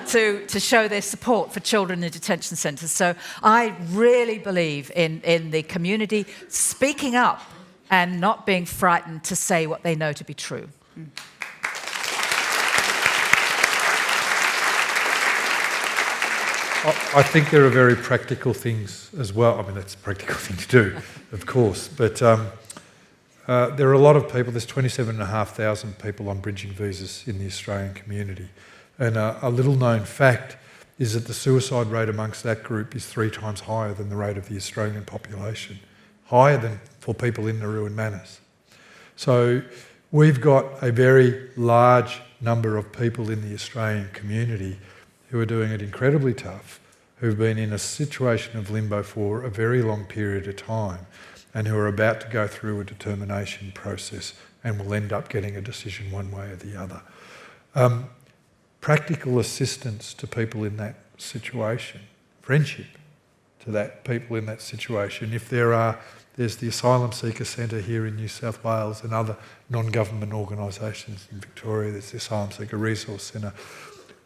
to show their support for children in detention centres. So I really believe in the community speaking up and not being frightened to say what they know to be true. I think there are very practical things as well. I mean, that's a practical thing to do, of course, but there are a lot of people. There's 27,500 people on bridging visas in the Australian community. And a little-known fact is that the suicide rate amongst that group is 3 times higher than the rate of the Australian population, higher than for people in Nauru and Manus. So we've got a very large number of people in the Australian community who are doing it incredibly tough, who've been in a situation of limbo for a very long period of time, and who are about to go through a determination process and will end up getting a decision one way or the other. Practical assistance to people in that situation, friendship to people in that situation. If there's the Asylum Seeker Centre here in New South Wales and other non-government organisations in Victoria. There's the Asylum Seeker Resource Centre.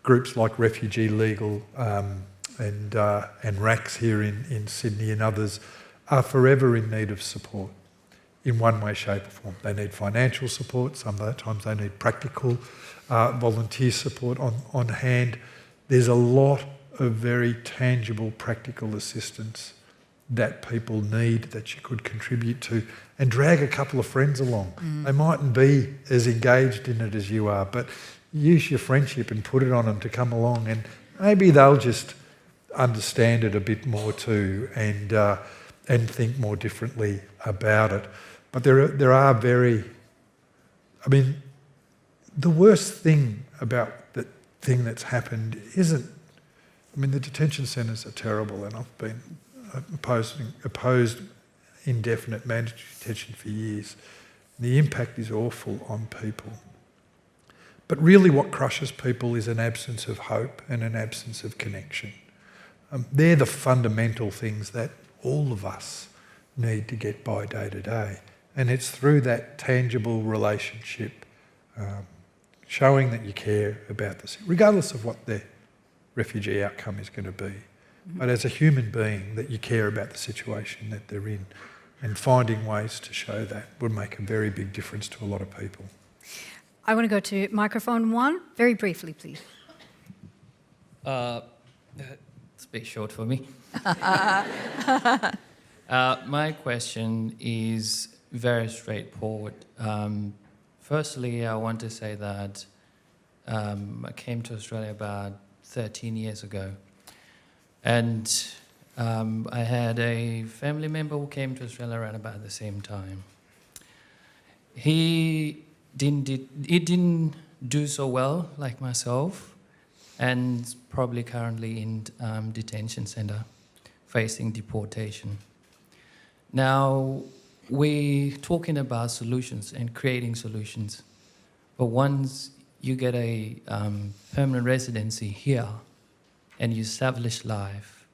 Groups like Refugee Legal and RACS here in Sydney and others are forever in need of support in one way, shape or form. They need financial support, sometimes they need practical volunteer support on hand. There's a lot of very tangible practical assistance that people need that you could contribute to, and drag a couple of friends along. They mightn't be as engaged in it as you are, but use your friendship and put it on them to come along, and maybe they'll just understand it a bit more too and think more differently about it. But there are very... I mean, the worst thing about the thing that's happened isn't... I mean, the detention centres are terrible, and I've been opposed indefinite mandatory detention for years. The impact is awful on people. But really what crushes people is an absence of hope and an absence of connection. They're the fundamental things that all of us need to get by day to day. And it's through that tangible relationship, showing that you care about this, regardless of what the refugee outcome is going to be. But as a human being, that you care about the situation that they're in, and finding ways to show that would make a very big difference to a lot of people. I want to go to microphone 1, very briefly, please. It's a bit short for me. My question is very straightforward. Firstly, I want to say that I came to Australia about 13 years ago. And I had a family member who came to Australia around about the same time. He didn't do so well like myself, and probably currently in detention centre, facing deportation. Now, we're talking about solutions and creating solutions, but once you get a permanent residency here, and you establish life,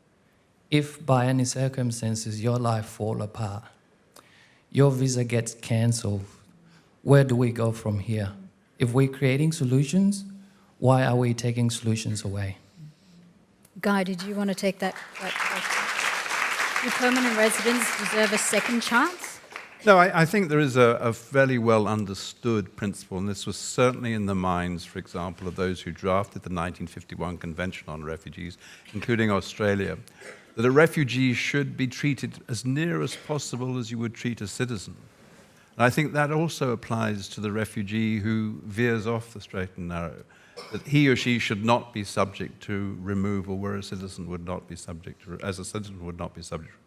if by any circumstances your life fall apart, your visa gets cancelled, where do we go from here? If we're creating solutions, why are we taking solutions away? Guy, did you want to take that question? Do permanent residents deserve a second chance? No, I think there is a fairly well understood principle, and this was certainly in the minds, for example, of those who drafted the 1951 Convention on Refugees, including Australia, that a refugee should be treated as near as possible as you would treat a citizen. And I think that also applies to the refugee who veers off the straight and narrow. that he or she should not be subject to removal where a citizen would not be subject to, as a citizen would not be subject to.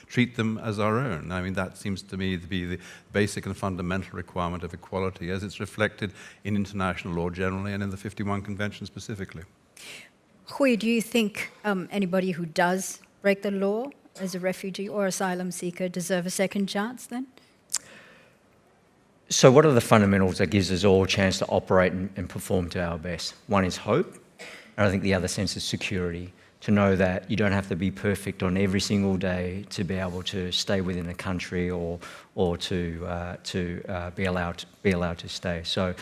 Treat them as our own. I mean, that seems to me to be the basic and fundamental requirement of equality as it's reflected in international law generally and in the 51 Convention specifically. Hui, do you think anybody who does break the law as a refugee or asylum seeker deserve a second chance then? So what are the fundamentals that gives us all a chance to operate and perform to our best? One is hope, and I think the other sense is security, to know that you don't have to be perfect on every single day to be able to stay within the country or to be allowed to stay. So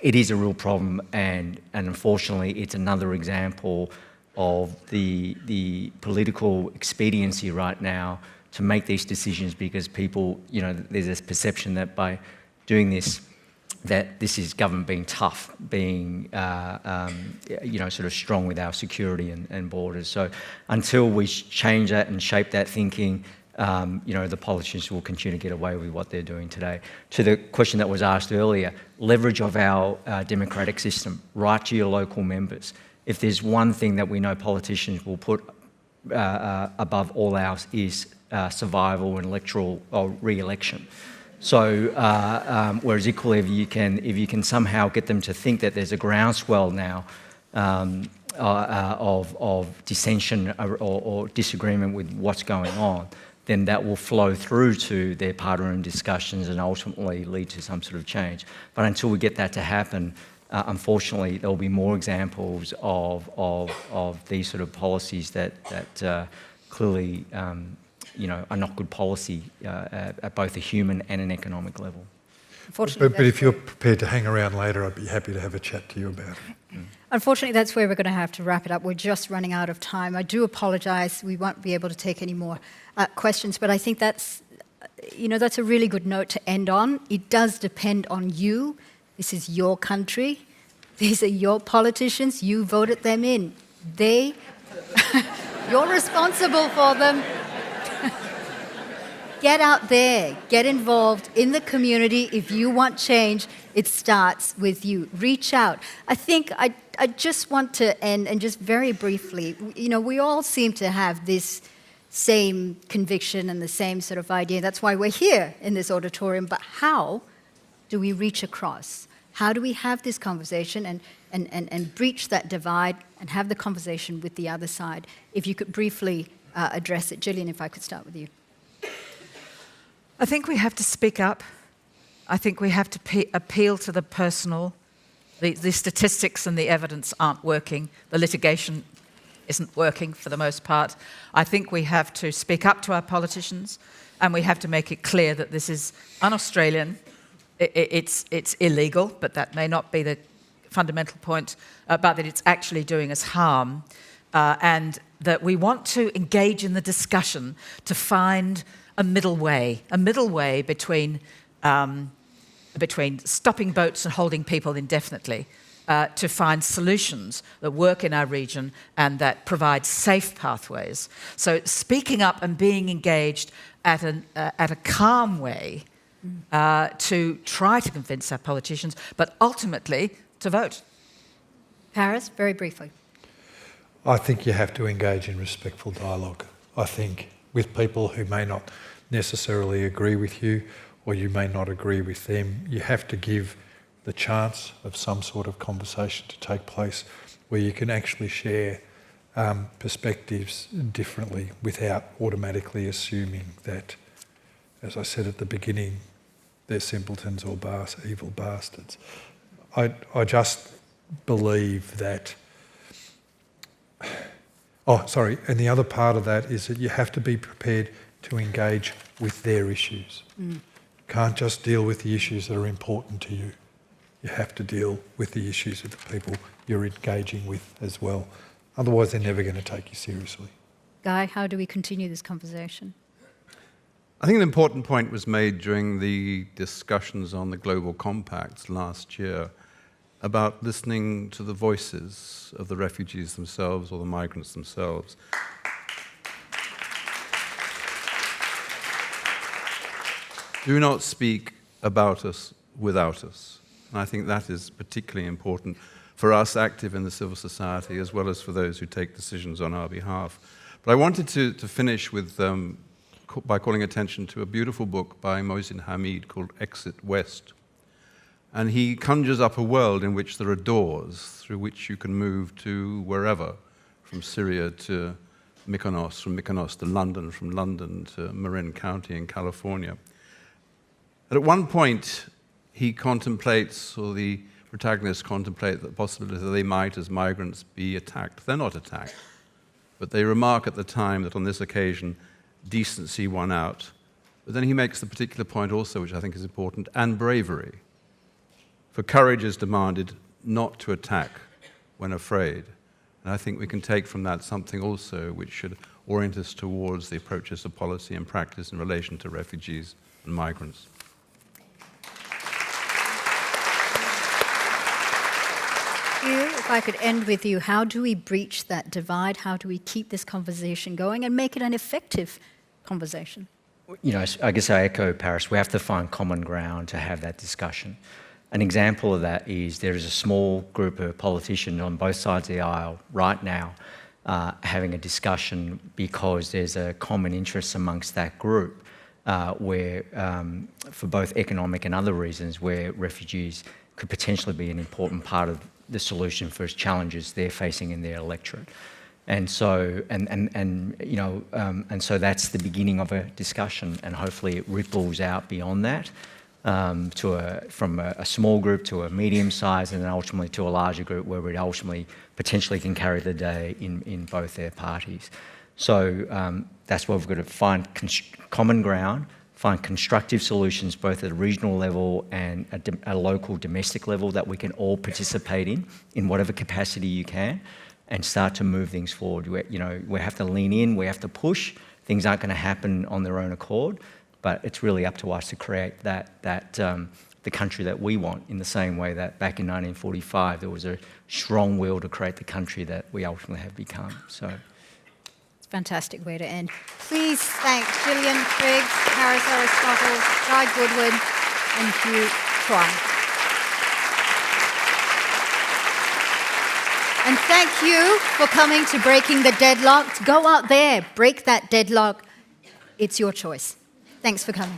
it is a real problem, and unfortunately it's another example of the political expediency right now to make these decisions, because people, there's this perception that by doing this, that this is government being tough, being, sort of strong with our security and borders. So until we change that and shape that thinking, the politicians will continue to get away with what they're doing today. To the question that was asked earlier, leverage of our democratic system, right to your local members. If there's one thing that we know politicians will put above all else is survival and electoral or re-election. So, whereas equally, if you can somehow get them to think that there's a groundswell now of dissension or disagreement with what's going on, then that will flow through to their party room discussions and ultimately lead to some sort of change. But until we get that to happen, unfortunately, there will be more examples of these sort of policies that clearly are not good policy at both a human and an economic level. But if you're prepared to hang around later, I'd be happy to have a chat to you about it. Unfortunately, that's where we're going to have to wrap it up. We're just running out of time. I do apologise. We won't be able to take any more questions, but I think that's a really good note to end on. It does depend on you. This is your country. These are your politicians. You voted them in. You're responsible for them. Get out there, get involved in the community. If you want change, it starts with you. Reach out. I think I just want to end, and just very briefly, we all seem to have this same conviction and the same sort of idea. That's why we're here in this auditorium. But how do we reach across? How do we have this conversation and breach that divide and have the conversation with the other side? If you could briefly address it. Gillian, if I could start with you. I think we have to speak up. I think we have to appeal to the personal. The statistics and the evidence aren't working. The litigation isn't working for the most part. I think we have to speak up to our politicians, and we have to make it clear that this is un-Australian. It's illegal, but that may not be the fundamental point, but that it's actually doing us harm, and that we want to engage in the discussion to find a middle way between stopping boats and holding people indefinitely, to find solutions that work in our region and that provide safe pathways. So speaking up and being engaged at a calm way to try to convince our politicians, but ultimately to vote. Paris, very briefly. I think you have to engage in respectful dialogue. I think with people who may not necessarily agree with you, or you may not agree with them, you have to give the chance of some sort of conversation to take place where you can actually share perspectives differently without automatically assuming that, as I said at the beginning, they're simpletons or evil bastards. I just believe that... and the other part of that is that you have to be prepared to engage with their issues. You can't just deal with the issues that are important to you. You have to deal with the issues of the people you're engaging with as well. Otherwise, they're never going to take you seriously. Guy, how do we continue this conversation? I think an important point was made during the discussions on the global compacts last year about listening to the voices of the refugees themselves or the migrants themselves. Do not speak about us without us. And I think that is particularly important for us active in the civil society, as well as for those who take decisions on our behalf. But I wanted to finish with, by calling attention to a beautiful book by Mohsin Hamid called Exit West. And he conjures up a world in which there are doors through which you can move to wherever, from Syria to Mykonos, from Mykonos to London, from London to Marin County in California. And at one point, he contemplates, or the protagonists contemplate the possibility that they might, as migrants, be attacked. They're not attacked, but they remark at the time that on this occasion, decency won out. But then he makes the particular point also, which I think is important, and bravery. For courage is demanded not to attack when afraid. And I think we can take from that something also which should orient us towards the approaches of policy and practice in relation to refugees and migrants. If I could end with you, how do we breach that divide? How do we keep this conversation going and make it an effective conversation? You know, I guess I echo Paris. We have to find common ground to have that discussion. An example of that is there is a small group of politicians on both sides of the aisle right now having a discussion because there's a common interest amongst that group where, for both economic and other reasons, where refugees could potentially be an important part of the solution for challenges they're facing in their electorate. And so, and so that's the beginning of a discussion, and hopefully it ripples out beyond that from a small group to a medium size, and then ultimately to a larger group where we ultimately potentially can carry the day in both their parties. So that's why we've got to find common ground, find constructive solutions both at a regional level and a local domestic level that we can all participate in whatever capacity you can, and start to move things forward. We have to lean in, we have to push. Things aren't going to happen on their own accord, but it's really up to us to create the country that we want, in the same way that back in 1945 there was a strong will to create the country that we ultimately have become. So. Fantastic way to end. Please thank Gillian Triggs, Aristotle, Guy Goodwin, and Hugh Truong. And thank you for coming to Breaking the Deadlock. Go out there, break that deadlock. It's your choice. Thanks for coming.